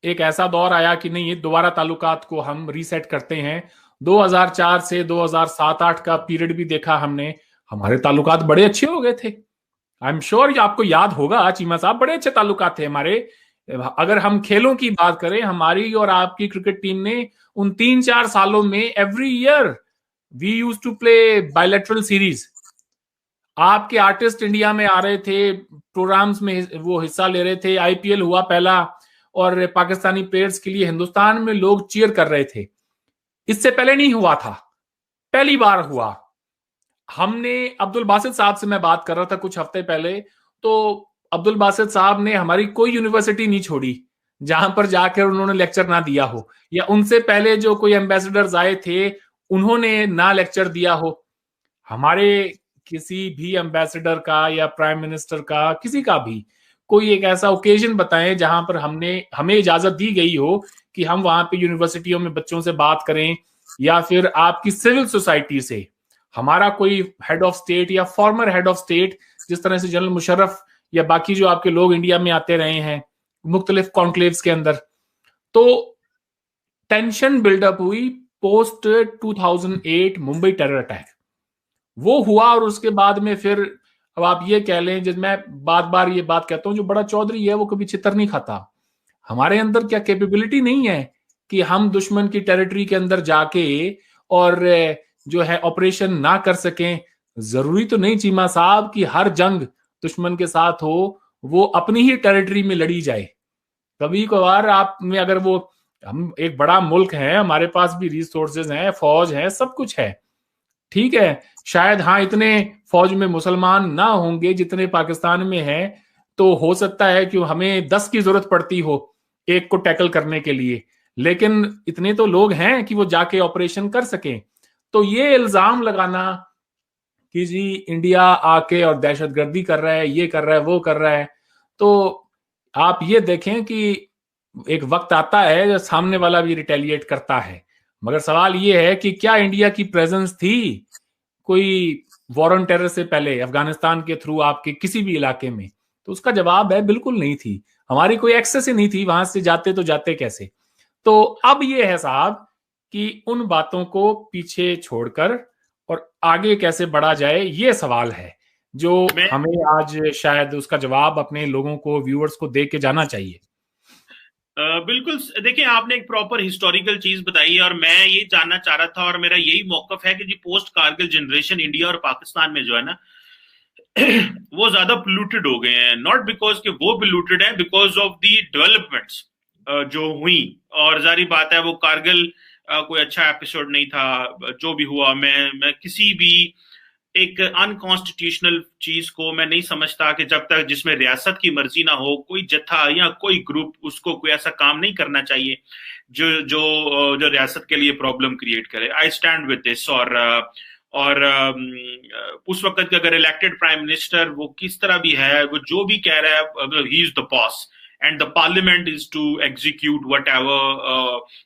एक ऐसा दौर आया कि नहीं, ये दोबारा ताल्लुकात को हम रीसेट करते हैं। 2004 से 2007-8 का पीरियड भी देखा हमने, हमारे ताल्लुकात बड़े अच्छे हो गए थे। आई एम श्योर आपको याद होगा चीमा साहब, बड़े अच्छे ताल्लुकात थे हमारे। अगर हम खेलों की बात करें, हमारी और आपकी क्रिकेट टीम ने उन 3-4 सालों में every year we use to play bilateral series. आपके आर्टिस्ट इंडिया में आ रहे थे, प्रोग्राम्स में वो हिस्सा ले रहे थे, आईपीएल हुआ पहला, और पाकिस्तानी प्लेयर्स के लिए हिंदुस्तान में लोग चीयर कर रहे थे। इससे पहले नहीं हुआ था, पहली बार हुआ। हमने अब्दुल बासित साहब से मैं बात कर रहा था कुछ हफ्ते पहले, तो अब्दुल बासित साहब ने हमारी कोई यूनिवर्सिटी नहीं छोड़ी जहां पर जाकर उन्होंने लेक्चर ना दिया हो, या उनसे पहले जो कोई एम्बेसडर्स आए थे उन्होंने ना लेक्चर दिया हो। हमारे किसी भी एम्बेसडर का या प्राइम मिनिस्टर का, किसी का भी कोई एक ऐसा ओकेजन बताएं जहां पर हमें इजाजत दी गई हो कि हम वहां पे यूनिवर्सिटियों में बच्चों से बात करें, या फिर आपकी सिविल सोसाइटी से हमारा कोई हेड ऑफ स्टेट या फॉर्मर हेड ऑफ स्टेट, जिस तरह से जनरल मुशर्रफ या बाकी जो आपके लोग इंडिया में आते रहे हैं मुख्तलिफ कॉन्क्लेव्स के अंदर। तो टेंशन बिल्डअप हुई पोस्ट 2008 मुंबई टेरर अटैक, वो हुआ। और उसके बाद में फिर अब आप ये कह लें, जिस मैं बार बार ये बात कहता हूं, जो बड़ा चौधरी है वो कभी छितर नहीं खाता। हमारे अंदर क्या कैपेबिलिटी नहीं है कि हम दुश्मन की टेरिटरी के अंदर जाके और जो है ऑपरेशन ना कर सकें। जरूरी तो नहीं चीमा साहब कि हर जंग दुश्मन के साथ हो, वो अपनी ही टेरिटरी में लड़ी जाए। कभी कभार आप में अगर वो, हम एक बड़ा मुल्क है, हमारे पास भी रिसोर्सेज हैं, फौज है, सब कुछ है, ठीक है। शायद हाँ इतने फौज में मुसलमान ना होंगे जितने पाकिस्तान में हैं, तो हो सकता है कि हमें 10 की जरूरत पड़ती हो एक को टैकल करने के लिए, लेकिन इतने तो लोग हैं कि वो जाके ऑपरेशन कर सकें। तो ये इल्जाम लगाना कि जी इंडिया आके और दहशतगर्दी कर रहा है, ये कर रहा है, वो कर रहा है, तो आप ये देखें कि एक वक्त आता है जब सामने वाला भी रिटेलिएट करता है। मगर सवाल ये है कि क्या इंडिया की प्रेजेंस थी कोई वॉर ऑन टेरर से पहले अफगानिस्तान के थ्रू आपके किसी भी इलाके में? तो उसका जवाब है बिल्कुल नहीं थी। हमारी कोई एक्सेस ही नहीं थी, वहां से जाते तो जाते कैसे। तो अब ये है साहब कि उन बातों को पीछे छोड़कर और आगे कैसे बढ़ा जाए, ये सवाल है जो हमें आज शायद उसका जवाब अपने लोगों को, व्यूअर्स को दे के जाना चाहिए। बिल्कुल, देखिए आपने एक प्रॉपर हिस्टोरिकल चीज बताई है और मैं ये जानना चाह रहा था, और मेरा यही मौकफ है कि जी पोस्ट कारगिल जनरेशन इंडिया और पाकिस्तान में जो है ना वो ज्यादा पोल्यूटेड हो गए हैं। नॉट बिकॉज कि वो पोल्यूटेड है, बिकॉज ऑफ दी डेवलपमेंट्स। जो हुई, और जारी बात है वो कारगिल कोई अच्छा एपिसोड नहीं था। जो भी हुआ, मैं किसी भी एक अनकॉन्स्टिट्यूशनल चीज को मैं नहीं समझता कि जब तक जिसमें रियासत की मर्जी ना हो, कोई जत्था या कोई ग्रुप उसको कोई ऐसा काम नहीं करना चाहिए जो जो जो रियासत के लिए प्रॉब्लम क्रिएट करे। I stand with this. और उस वक्त का अगर इलेक्टेड प्राइम मिनिस्टर वो किस तरह भी है, वो जो भी कह रहा है, he is the boss and the parliament is to execute whatever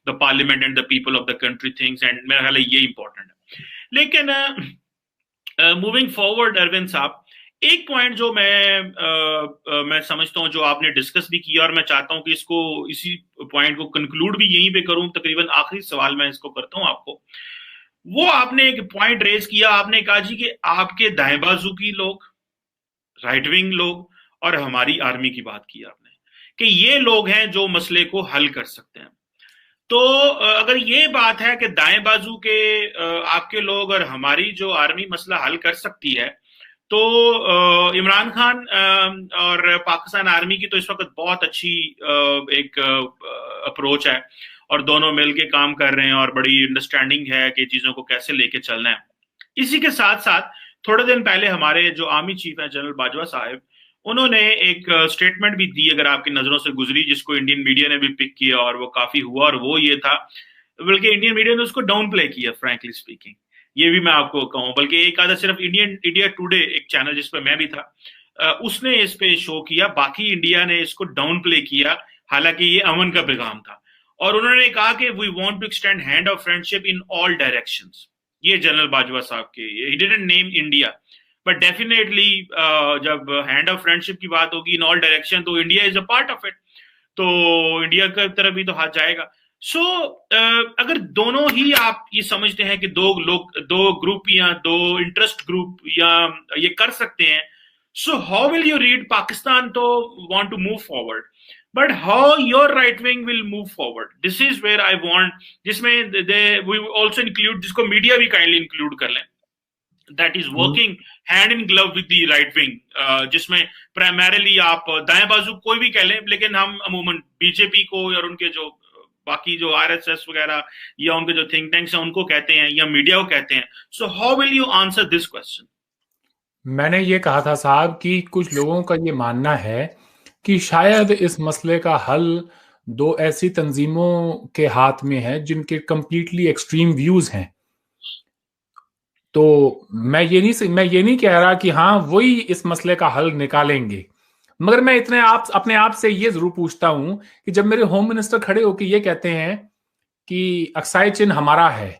the parliament and the people of the country thinks, and मेरा ख्याल है ये important है। लेकिन मूविंग फॉरवर्ड अरविंद साहब, एक पॉइंट जो मैं समझता हूं जो आपने डिस्कस भी किया, और मैं चाहता हूं कि इसको इसी पॉइंट को कंक्लूड भी यहीं पे करूं, तकरीबन आखिरी सवाल मैं इसको करता हूं आपको। वो आपने एक पॉइंट रेज किया, आपने कहा जी कि आपके दाएं बाजू की लोग, राइट विंग लोग, और हमारी आर्मी की बात की आपने कि ये लोग हैं जो मसले को हल कर सकते हैं। तो अगर ये बात है कि दाएं बाजू के आपके लोग और हमारी जो आर्मी मसला हल कर सकती है, तो इमरान खान और पाकिस्तान आर्मी की तो इस वक्त बहुत अच्छी एक अप्रोच है, और दोनों मिल के काम कर रहे हैं, और बड़ी अंडरस्टैंडिंग है कि चीजों को कैसे लेके चलना है। इसी के साथ साथ थोड़े दिन पहले हमारे जो आर्मी चीफ हैं जनरल बाजवा साहब, उन्होंने एक स्टेटमेंट भी दी, अगर आपकी नजरों से गुजरी, जिसको इंडियन मीडिया ने भी पिक किया और वो काफी हुआ, और वो ये था, बल्कि इंडियन मीडिया ने उसको डाउन प्ले किया फ्रैंकली स्पीकिंग, ये भी मैं आपको कहूँ, बल्कि एक आधा सिर्फ इंडिया टुडे एक चैनल जिस पर मैं भी था, उसने इस पे शो किया, बाकी इंडिया ने इसको डाउन प्ले किया, हालांकि ये अमन का पैगाम था। और उन्होंने कहा कि we want to extend hand of friendship in all directions. ये जनरल बाजवा साहब के, he didn't name India, but definitely जब हैंड ऑफ फ्रेंडशिप की बात होगी इन ऑल डायरेक्शन, तो India is a part of it, तो इंडिया की तरफ भी तो हाथ जाएगा। सो अगर दोनों ही आप ये समझते हैं कि दो ग्रुप या दो इंटरेस्ट ग्रुप या ये कर सकते हैं, so how will you read Pakistan to want to move forward, but how your right wing will move forward? This is where I want, जिसमें वी आल्सो इंक्लूड, जिसको मीडिया भी काइंडली इंक्लूड कर लें, that is working hand in glove with the right wing, जिसमें primarily आप दाएं बाजू कोई भी कह लें, लेकिन हम अमूमन बीजेपी को और उनके जो बाकी जो आरएसएस वगैरह या उनके जो थिंक टैंक्स हैं उनको कहते हैं, या मीडिया को कहते हैं। So how will you answer this question? मैंने ये कहा था साहब कि कुछ लोगों का ये मानना है कि शायद इस मसले का हल दो ऐसी तंजीमों के हाथ में है जिनके कंप्लीटली एक्सट्रीम व्यूज हैं। तो मैं ये नहीं कह रहा कि हाँ वही इस मसले का हल निकालेंगे, मगर मैं अपने आप से ये जरूर पूछता हूं कि जब मेरे होम मिनिस्टर खड़े होकर ये कहते हैं कि अक्साई चिन हमारा है,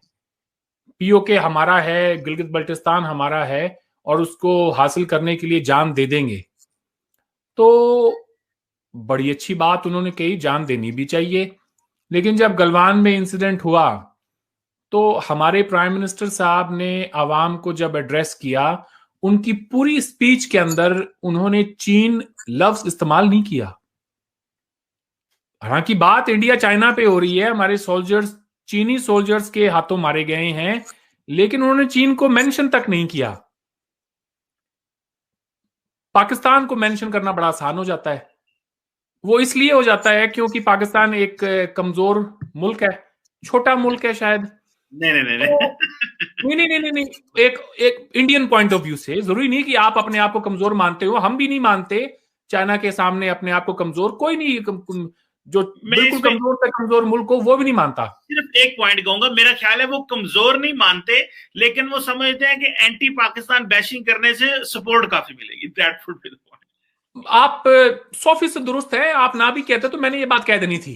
पीओके हमारा है, गिलगित बल्टिस्तान हमारा है, और उसको हासिल करने के लिए जान दे देंगे, तो बड़ी अच्छी बात उन्होंने कही, जान देनी भी चाहिए। लेकिन जब गलवान में इंसिडेंट हुआ तो हमारे प्राइम मिनिस्टर साहब ने आवाम को जब एड्रेस किया, उनकी पूरी स्पीच के अंदर उन्होंने चीन लफ्ज इस्तेमाल नहीं किया। हालांकि बात इंडिया चाइना पे हो रही है, हमारे सोल्जर्स चीनी सोल्जर्स के हाथों मारे गए हैं, लेकिन उन्होंने चीन को मेंशन तक नहीं किया। पाकिस्तान को मेंशन करना बड़ा आसान हो जाता है, वो इसलिए हो जाता है क्योंकि पाकिस्तान एक कमजोर मुल्क है, छोटा मुल्क है शायद। नहीं नहीं नहीं नहीं, एक इंडियन पॉइंट ऑफ व्यू से जरूरी नहीं कि आप अपने आप को कमजोर मानते हो, हम भी नहीं मानते चाइना के सामने अपने आप को कमजोर, कोई नहीं, जो बिल्कुल कमजोर से कमजोर मुल्क हो वो भी नहीं मानता। सिर्फ एक पॉइंट कहूंगा, मेरा ख्याल है वो कमजोर नहीं मानते, लेकिन वो समझते हैं कि एंटी पाकिस्तान बैशिंग करने से सपोर्ट काफी मिलेगी। That would be the point. आप 100% दुरुस्त है, आप ना भी कहते तो मैंने ये बात कह देनी थी।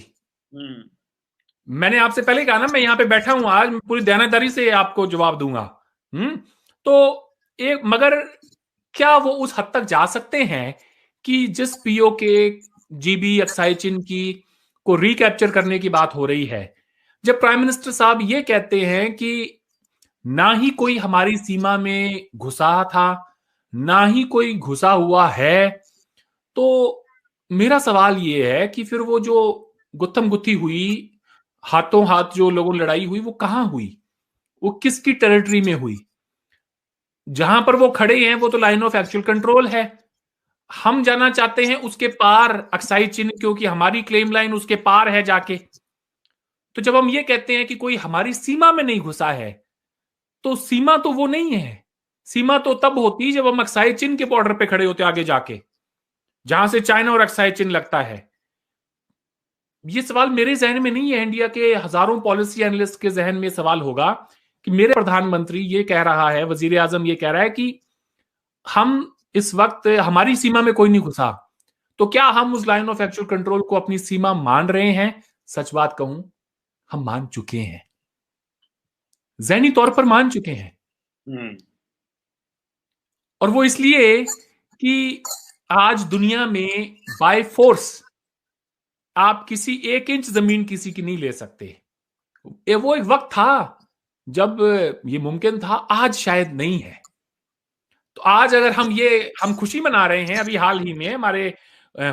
मैंने आपसे पहले कहा ना, मैं यहां पे बैठा हूं आज, पूरी दयानतदारी से आपको जवाब दूंगा। तो एक, मगर क्या वो उस हद तक जा सकते हैं कि जिस पीओ के जीबी अक्साई चिन की को रिकैप्चर करने की बात हो रही है, जब प्राइम मिनिस्टर साहब ये कहते हैं कि ना ही कोई हमारी सीमा में घुसा था, ना ही कोई घुसा हुआ है, तो मेरा सवाल ये है कि फिर वो जो गुत्थम गुत्थी हुई, हाथों हाथ जो लोगों लड़ाई हुई, वो कहां हुई, वो किसकी टेरिटरी में हुई? जहां पर वो खड़े हैं वो तो लाइन ऑफ एक्चुअल कंट्रोल है। हम जाना चाहते हैं उसके पार अक्साई चिन्ह, क्योंकि हमारी क्लेम लाइन उसके पार है जाके। तो जब हम ये कहते हैं कि कोई हमारी सीमा में नहीं घुसा है, तो सीमा तो वो नहीं है। सीमा तो तब होती जब हम अक्साई चिन्ह के बॉर्डर पे खड़े होते आगे जाके, जहां से चाइना और अक्साई चिन्ह लगता है। ये सवाल मेरे जहन में नहीं है, इंडिया के हजारों पॉलिसी एनालिस्ट के जहन में सवाल होगा कि मेरे प्रधानमंत्री ये कह रहा है, वजीर आजम ये कह रहा है कि हम इस वक्त हमारी सीमा में कोई नहीं घुसा, तो क्या हम उस लाइन ऑफ एक्चुअल कंट्रोल को अपनी सीमा मान रहे हैं? सच बात कहूं, हम मान चुके हैं, जहनी तौर पर मान चुके हैं। और वो इसलिए कि आज दुनिया में बाय फोर्स आप किसी 1 इंच जमीन किसी की नहीं ले सकते। वो एक वक्त था जब ये मुमकिन था, आज शायद नहीं है। तो आज अगर हम खुशी मना रहे हैं, अभी हाल ही में हमारे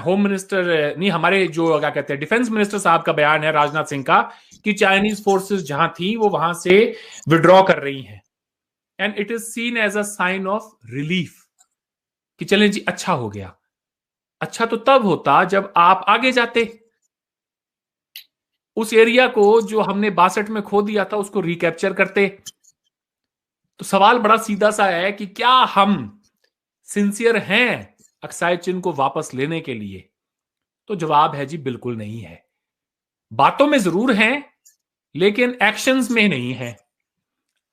होम मिनिस्टर नहीं, हमारे जो क्या कहते हैं डिफेंस मिनिस्टर साहब का बयान है, राजनाथ सिंह का, कि चाइनीज फोर्सेस जहां थी वो वहां से विड्रॉ कर रही हैं, and it is seen as a sign of relief कि चलें जी अच्छा हो गया। अच्छा तो तब होता जब आप आगे जाते, उस एरिया को जो हमने 62 में खो दिया था उसको रिकैप्चर करते। तो सवाल बड़ा सीधा सा है कि क्या हम सिंसियर हैं अक्साई चिन्ह को वापस लेने के लिए? तो जवाब है जी बिल्कुल नहीं है। बातों में जरूर हैं लेकिन एक्शंस में नहीं है।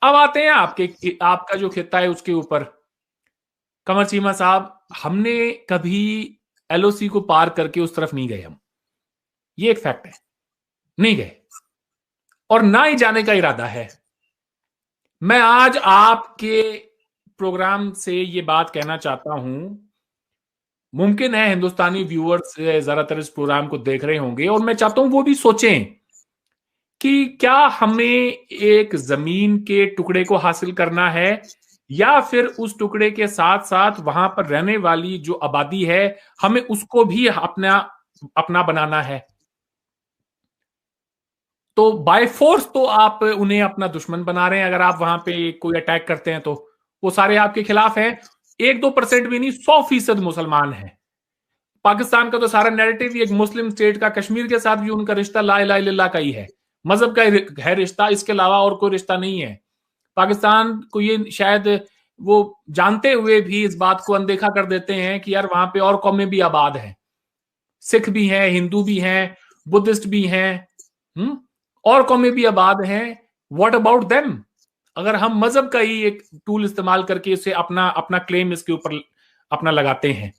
अब आते हैं आपका जो खिता है उसके ऊपर। कमर चीमा साहब, हमने कभी एलओसी को पार करके उस तरफ नहीं गए, हम, ये एक फैक्ट है, नहीं गए और ना ही जाने का इरादा है। मैं आज आपके प्रोग्राम से ये बात कहना चाहता हूं, मुमकिन है हिंदुस्तानी व्यूअर्स ज्यादातर इस प्रोग्राम को देख रहे होंगे और मैं चाहता हूं वो भी सोचें कि क्या हमें एक जमीन के टुकड़े को हासिल करना है या फिर उस टुकड़े के साथ साथ वहां पर रहने वाली जो आबादी है हमें उसको भी अपना अपना बनाना है। तो बाय फोर्स तो आप उन्हें अपना दुश्मन बना रहे हैं। अगर आप वहां पे कोई अटैक करते हैं तो वो सारे आपके खिलाफ हैं। 1-2% भी नहीं, 100% मुसलमान हैं। पाकिस्तान का तो सारा नैरेटिव ही एक मुस्लिम स्टेट का, कश्मीर के साथ भी उनका रिश्ता ला इलाहा इल्लल्लाह का ही है, मजहब का है रिश्ता, इसके अलावा और कोई रिश्ता नहीं है। पाकिस्तान को ये शायद वो जानते हुए भी इस बात को अनदेखा कर देते हैं कि यार वहां पे और कौमें भी आबाद हैं, सिख भी हैं, हिंदू भी हैं, बुद्धिस्ट भी हैं, और कौमें भी आबाद हैं। What about them? अगर हम मजहब का ही एक टूल इस्तेमाल करके इसे अपना अपना क्लेम इसके ऊपर अपना लगाते हैं,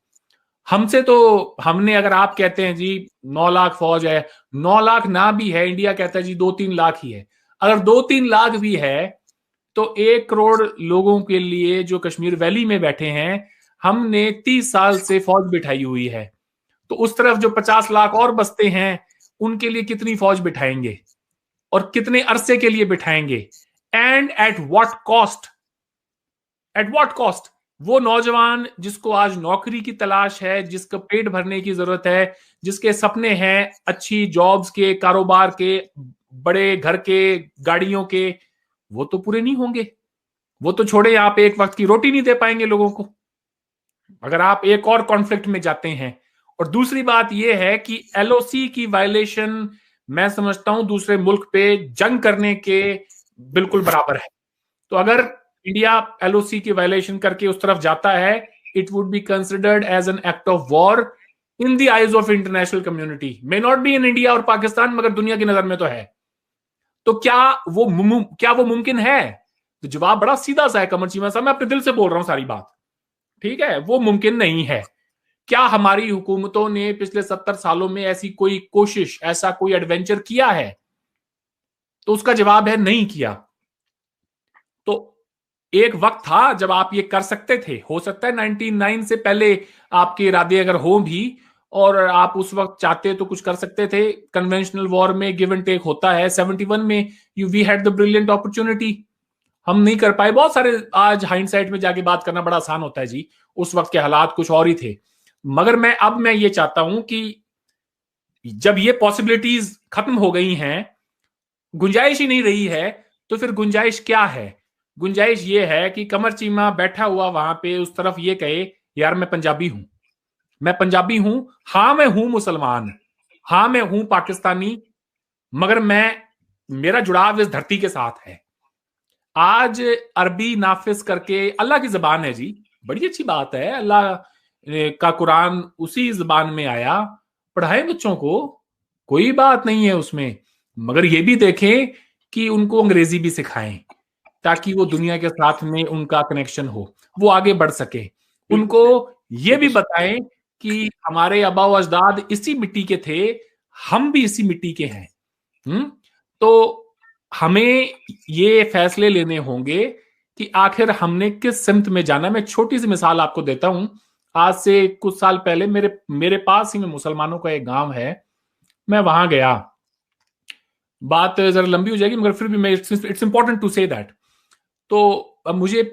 हमसे तो हमने, अगर आप कहते हैं जी 9 लाख फौज है, 9 लाख ना भी है, इंडिया कहता है जी 2-3 लाख ही है। अगर 2-3 लाख भी है तो 1 करोड़ लोगों के लिए जो कश्मीर वैली में बैठे हैं, हमने 30 साल से फौज बिठाई हुई है। तो उस तरफ जो 50 लाख और बसते हैं उनके लिए कितनी फौज बिठाएंगे और कितने अरसे के लिए बिठाएंगे, and at what cost? At what cost? वो नौजवान जिसको आज नौकरी की तलाश है, जिसका पेट भरने की जरूरत है, जिसके सपने हैं अच्छी जॉब्स के, कारोबार के, बड़े घर के, गाड़ियों के, वो तो पूरे नहीं होंगे। वो तो छोड़े, आप एक वक्त की रोटी नहीं दे पाएंगे लोगों को अगर आप एक और कॉन्फ्लिक्ट में जाते हैं। और दूसरी बात यह है कि एलओसी की वायलेशन मैं समझता हूं दूसरे मुल्क पे जंग करने के बिल्कुल बराबर है। तो अगर इंडिया एलओसी की वायलेशन करके उस तरफ जाता है, it would be considered as an act of war in the eyes of international community. May not be in India और पाकिस्तान, मगर दुनिया की नजर में तो है। तो क्या वो मुमकिन है? तो जवाब बड़ा सीधा सा है कमर चीमा साहब, मैं अपने दिल से बोल रहा हूं सारी बात, ठीक है, वो मुमकिन नहीं है। क्या हमारी हुकूमतों ने पिछले 70 सालों में ऐसी कोई कोशिश, ऐसा कोई एडवेंचर किया है? तो उसका जवाब है नहीं किया। तो एक वक्त था जब आप ये कर सकते थे, हो सकता है 99 से पहले आपके इरादे अगर हो भी और आप उस वक्त चाहते तो कुछ कर सकते थे। कन्वेंशनल वॉर में गिव एंड टेक होता है। 71 में we had the brilliant opportunity, हम नहीं कर पाए। बहुत सारे, आज हाइंडसाइट में जाके बात करना बड़ा आसान होता है जी, उस वक्त के हालात कुछ और ही थे। मगर मैं ये चाहता हूं कि जब ये पॉसिबिलिटीज खत्म हो गई हैं, गुंजाइश ही नहीं रही है, तो फिर गुंजाइश क्या है? गुंजाइश ये है कि कमर चीमा बैठा हुआ वहां पे उस तरफ ये कहे यार मैं पंजाबी हूं, मैं पंजाबी हूं, हाँ मैं हूं मुसलमान, हाँ मैं हूं पाकिस्तानी, मगर मेरा जुड़ाव इस धरती के साथ है। आज अरबी नाफिज करके, अल्लाह की जबान है जी, बड़ी अच्छी बात है, अल्लाह का कुरान उसी जबान में आया, पढ़ाए बच्चों को, कोई बात नहीं है उसमें, मगर ये भी देखें कि उनको अंग्रेजी भी सिखाएं, ताकि वो दुनिया के साथ में उनका कनेक्शन हो, वो आगे बढ़ सके। उनको ये भी बताएं कि हमारे आबा व अजदाद इसी मिट्टी के थे, हम भी इसी मिट्टी के हैं। तो हमें ये फैसले लेने होंगे कि आखिर हमने किस सिमत में जाना। मैं छोटी सी मिसाल आपको देता हूं। आज से कुछ साल पहले मेरे पास ही में मुसलमानों का एक गांव है, मैं वहां गया, बात जरा लंबी हो जाएगी मगर फिर भी मैं it's important to say that. तो अब मुझे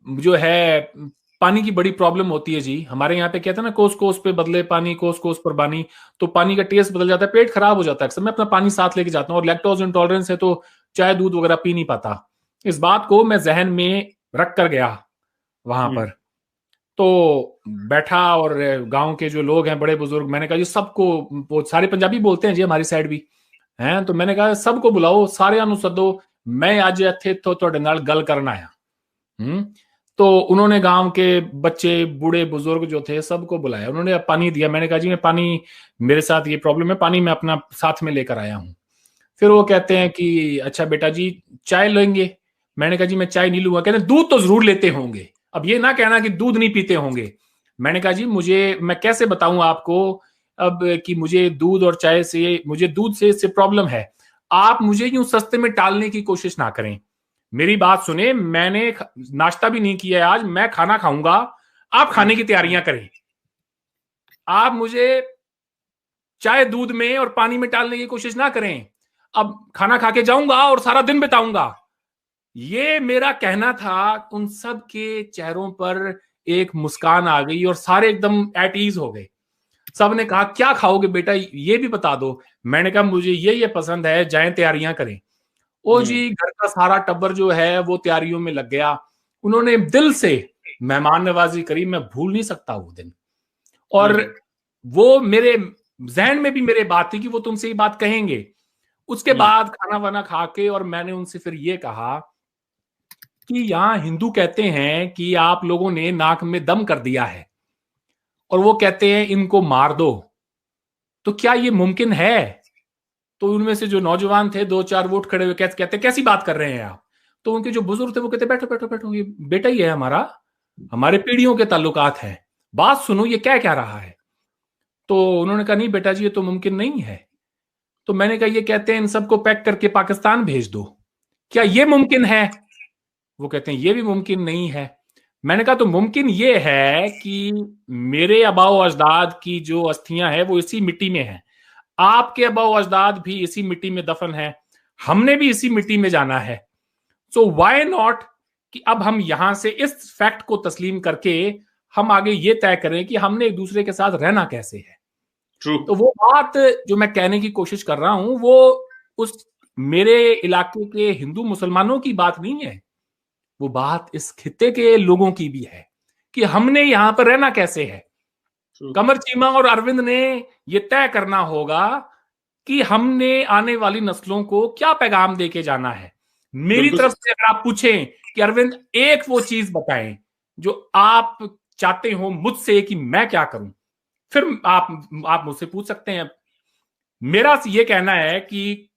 जो है पानी की बड़ी प्रॉब्लम होती है जी। हमारे यहाँ पे कहते हैं ना, कोस कोस पे बदले पानी, कोस कोस पर पानी। तो पानी का टेस्ट बदल जाता है, पेट खराब हो जाता है। अक्सर मैं अपना पानी साथ लेके जाता हूँ, और लैक्टोज इंटॉलरेंस है तो चाय दूध वगैरह पी नहीं पाता। इस बात को मैं जहन में रख कर गया वहां पर। तो बैठा, और गांव के जो लोग हैं बड़े बुजुर्ग, मैंने कहा जी सबको, वो सारे पंजाबी बोलते हैं जी हमारी साइड भी हैं, तो मैंने कहा सबको बुलाओ, सारे नु सदो, मैं आज इत्थे तो ਤੁਹਾਡੇ ਨਾਲ गल करना आया। तो उन्होंने गांव के बच्चे बूढ़े बुजुर्ग जो थे सबको बुलाया, उन्होंने पानी दिया। मैंने कहा जी मैं पानी, मेरे साथ ये प्रॉब्लम है, पानी मैं अपना साथ में लेकर आया हूं। फिर वो कहते हैं कि अच्छा बेटा जी चाय लेंगे? मैंने कहा जी मैं चाय नहीं लूंगा। कहते दूध तो जरूर लेते होंगे। अब ये ना कहना कि दूध नहीं पीते होंगे। मैंने कहा जी मैं कैसे बताऊं आपको अब कि मुझे दूध और चाय से, मुझे दूध से इससे प्रॉब्लम है। आप मुझे यूं सस्ते में टालने की कोशिश ना करें, मेरी बात सुने। मैंने नाश्ता भी नहीं किया है आज, मैं खाना खाऊंगा, आप खाने की तैयारियां करें। आप मुझे चाय दूध में और पानी में टालने की कोशिश ना करें। अब खाना खा के जाऊंगा और सारा दिन बिताऊंगा। ये मेरा कहना था। उन सब के चेहरों पर एक मुस्कान आ गई और सारे एकदम एट ईज हो गए। सब ने कहा क्या खाओगे बेटा, ये भी बता दो। मैंने कहा मुझे ये पसंद है, जाएं तैयारियां करें। ओ जी, घर का सारा टब्बर जो है वो तैयारियों में लग गया। उन्होंने दिल से मेहमान नवाजी करी, मैं भूल नहीं सकता वो दिन। और वो मेरे जहन में भी मेरे बात थी कि वो तुमसे ये बात कहेंगे। उसके बाद खाना वाना खा के, और मैंने उनसे फिर ये कहा कि यहां हिंदू कहते हैं कि आप लोगों ने नाक में दम कर दिया है, और वो कहते हैं इनको मार दो, तो क्या ये मुमकिन है? तो उनमें से जो नौजवान थे, दो चार वोट खड़े हुए, कहते कैसी बात कर रहे हैं आप? तो उनके जो बुजुर्ग थे वो कहते बैठो बैठो बैठो, ये बेटा ही है हमारा, हमारे पीढ़ियों के ताल्लुकात है, बात सुनो ये क्या रहा है। तो उन्होंने कहा नहीं बेटा जी ये तो मुमकिन नहीं है। तो मैंने कहा ये कहते हैं इन सबको पैक करके पाकिस्तान भेज दो, क्या ये मुमकिन है? वो कहते हैं ये भी मुमकिन नहीं है। मैंने कहा तो मुमकिन ये है कि मेरे आबाओ अजदाद की जो अस्थियां हैं वो इसी मिट्टी में है, आपके आबाओ अजदाद भी इसी मिट्टी में दफन है, हमने भी इसी मिट्टी में जाना है। सो व्हाई नॉट कि अब हम यहां से इस फैक्ट को तस्लीम करके हम आगे ये तय करें कि हमने एक दूसरे के साथ रहना कैसे है। True. तो वो बात जो मैं कहने की कोशिश कर रहा हूं वो उस मेरे इलाके के हिंदू मुसलमानों की बात नहीं है, वो बात इस खित्ते के लोगों की भी है कि हमने यहां पर रहना कैसे है। कमर चीमा और अरविंद ने यह तय करना होगा कि हमने आने वाली नस्लों को क्या पैगाम देके जाना है। मेरी तरफ से अगर आप पूछें कि अरविंद एक वो चीज बताएं जो आप चाहते हो मुझसे कि मैं क्या करूं, फिर आप मुझसे पूछ सकते हैं। मेरा ये कहना है कि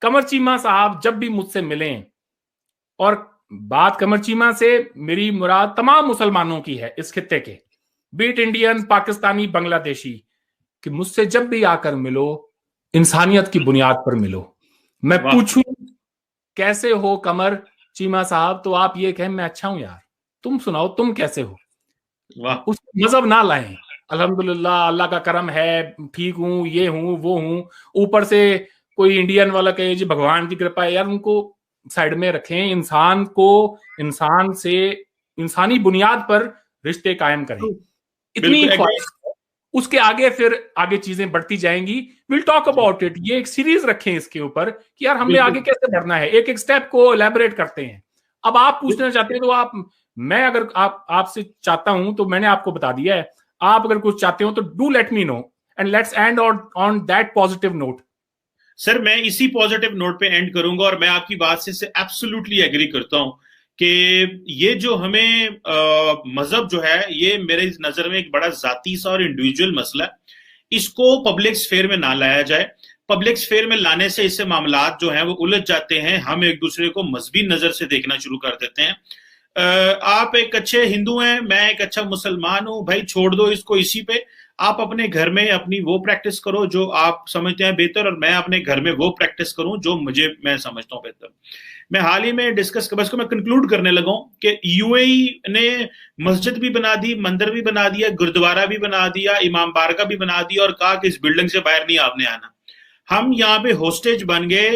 कमर चीमा साहब जब भी मुझसे मिलें, और बात कमर चीमा से मेरी मुराद तमाम मुसलमानों की है इस खित्ते के, बीट इंडियन, पाकिस्तानी, बांग्लादेशी, कि मुझसे जब भी आकर मिलो इंसानियत की बुनियाद पर मिलो। मैं पूछूं कैसे हो कमर चीमा साहब, तो आप ये कहें मैं अच्छा हूं यार, तुम सुनाओ तुम कैसे हो। उस मजहब ना लाएं, अल्हम्दुलिल्लाह अल्लाह का करम है, ठीक हूं, ये हूं वो हूं। ऊपर से कोई इंडियन वाला कहे जी भगवान की कृपा है, यार उनको साइड में रखें। इंसान को इंसान से इंसानी बुनियाद पर रिश्ते कायम करें, इतनी ख्वाहिश। उसके आगे फिर आगे चीजें बढ़ती जाएंगी। विल टॉक अबाउट इट, ये एक सीरीज रखें इसके ऊपर कि यार हमने आगे कैसे बढ़ना है, एक एक स्टेप को एलैबोरेट करते हैं। अब आप पूछना चाहते हैं तो आप, मैं अगर आपसे चाहता हूं तो मैंने आपको बता दिया है। आप अगर कुछ चाहते हो तो do let me know, and let's end on that positive note. Sir मैं इसी पॉजिटिव नोट पे एंड करूंगा, और मैं आपकी बात से एब्सोल्युटली एग्री करता हूं कि ये जो हमें मजहब जो है, ये मेरे नजर में एक बड़ा जाती सा और इंडिविजुअल मसला है। इसको पब्लिक स्फेयर में ना लाया जाए। पब्लिक स्फेयर में लाने से इससे मामलात जो हैं वो उलझ जाते हैं, हम एक दूसरे को मजहबी नजर से देखना शुरू कर देते हैं। आप एक अच्छे हिंदू हैं, मैं एक अच्छा मुसलमान हूं, भाई छोड़ दो इसको इसी पे। आप अपने घर में अपनी वो प्रैक्टिस करो जो आप समझते हैं बेहतर, और मैं अपने घर में वो प्रैक्टिस करूं जो मैं समझता हूं बेहतर। मैं हाल ही में डिस्कस बस को मैं कंक्लूड करने लगा हूं कि यूएई ने मस्जिद भी बना दी, मंदिर भी बना दिया, गुरुद्वारा भी बना दिया, इमाम बारगाह भी बना दिया, और कहा कि इस बिल्डिंग से बाहर नहीं आपने आना। हम यहाँ पे होस्टेज बन गए,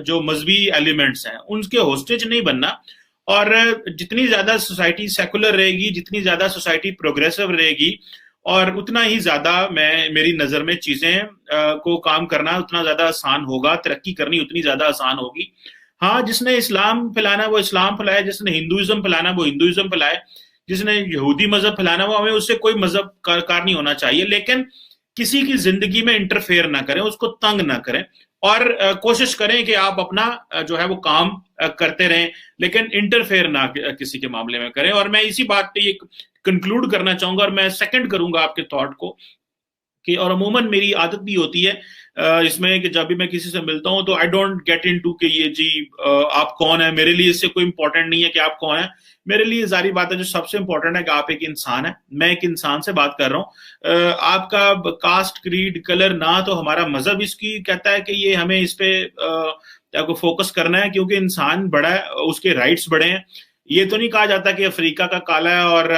जो मजहबी एलिमेंट्स हैं उनके होस्टेज नहीं बनना। और जितनी ज्यादा सोसाइटी सेकुलर रहेगी, जितनी ज्यादा सोसाइटी प्रोग्रेसिव रहेगी, और उतना ही ज्यादा मेरी नजर में चीजें को काम करना उतना ज्यादा आसान होगा, तरक्की करनी उतनी ज्यादा आसान होगी। हाँ, जिसने इस्लाम फैलाना वो इस्लाम फैलाए, जिसने हिंदुइज्म फैलाना वो हिंदुइज्म फैलाए, जिसने यहूदी मजहब फैलाना वो, हमें उससे कोई मजहब कार नहीं होना चाहिए, लेकिन किसी की जिंदगी में इंटरफेयर ना करें, उसको तंग ना करें, और कोशिश करें कि आप अपना जो है वो काम करते रहें, लेकिन इंटरफेयर ना किसी के मामले में करें। और मैं इसी बात पे ये कंक्लूड करना चाहूंगा, और मैं सेकंड करूंगा आपके थॉट को कि, और अमूमन मेरी आदत भी होती है इसमें कि जब भी मैं किसी से मिलता हूं तो आई डोंट गेट इनटू कि ये जी आप कौन है, मेरे लिए इससे कोई इंपॉर्टेंट नहीं है कि आप कौन है। मेरे लिए जारी बात है, जो सबसे इंपॉर्टेंट है कि आप एक इंसान है, मैं एक इंसान से बात कर रहा हूँ। आपका कास्ट, क्रीड, कलर ना तो हमारा मजहब इसकी कहता है कि ये हमें इस पे आपको फोकस करना है, क्योंकि इंसान बड़ा है, उसके राइट्स बड़े हैं। ये तो नहीं कहा जाता कि अफ्रीका का काला है और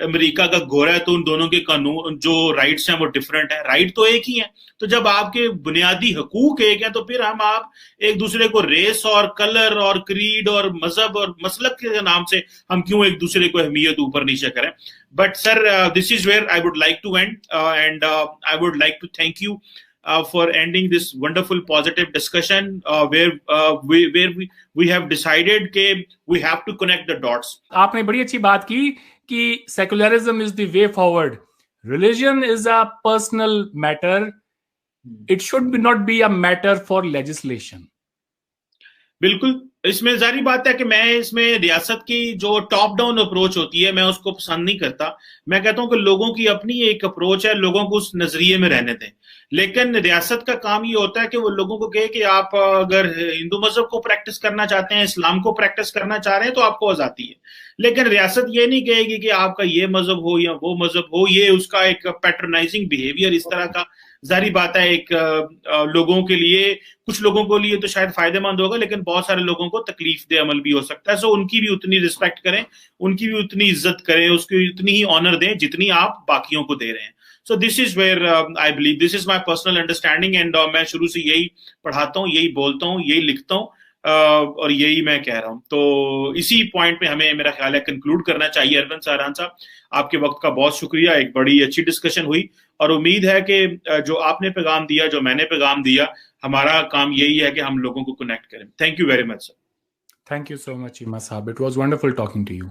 अमेरिका का गोरा है तो उन दोनों के कानून जो राइट्स हैं वो डिफरेंट है। राइट तो एक ही है। तो जब आपके बुनियादी हकूक एक है तो फिर आप एक दूसरे को रेस और कलर और क्रीड और मजहब और मसलक के नाम से हम क्यों एक दूसरे को अहमियत ऊपर नीचे करें। But sir, this is where I would like to end, and I would like to thank you for ending this wonderful positive discussion, where we have decided कि we have to connect the dots. आपने बड़ी अच्छी बात की कि secularism is the way forward, religion is a personal matter, it should not be a matter for legislation. बिल्कुल, इसमें जारी बात है कि मैं इसमें रियासत की जो टॉप डाउन अप्रोच होती है मैं उसको पसंद नहीं करता। मैं कहता हूं कि लोगों की अपनी एक अप्रोच है, लोगों को उस नजरिए में रहने दें। लेकिन रियासत का काम ये होता है कि वो लोगों को कहे कि आप अगर हिंदू मजहब को प्रैक्टिस करना चाहते हैं, इस्लाम को प्रैक्टिस करना चाह रहे हैं तो आपको आजादी है। लेकिन रियासत ये नहीं कहेगी कि आपका ये मजहब हो या वो मजहब हो। ये उसका एक पैटर्नाइजिंग बिहेवियर इस तरह का, जारी बात है, एक लोगों के लिए, कुछ लोगों को लिए तो शायद फायदेमंद होगा, लेकिन बहुत सारे लोगों को तकलीफ दे अमल भी हो सकता है। सो उनकी भी उतनी रिस्पेक्ट करें, उनकी भी उतनी इज्जत करें, उसकी उतनी ही ऑनर दें जितनी आप बाकियों को दे रहे हैं। So this is where I believe, this is my personal understanding, and मैं शुरू से यही पढ़ाता हूँ, यही बोलता हूँ, यही लिखता हूँ, और यही मैं कह रहा हूं। तो इसी पॉइंट पे हमें, मेरा ख्याल है, कंक्लूड करना चाहिए। अरविंद साहरान साहब, आपके वक्त का बहुत शुक्रिया, एक बड़ी अच्छी डिस्कशन हुई, और उम्मीद है कि जो आपने पैगाम दिया, जो मैंने पैगाम दिया, हमारा काम यही है कि हम लोगों को कनेक्ट करें। Thank you very much sir. Thank you so much Cheema साहब, it was wonderful talking to you.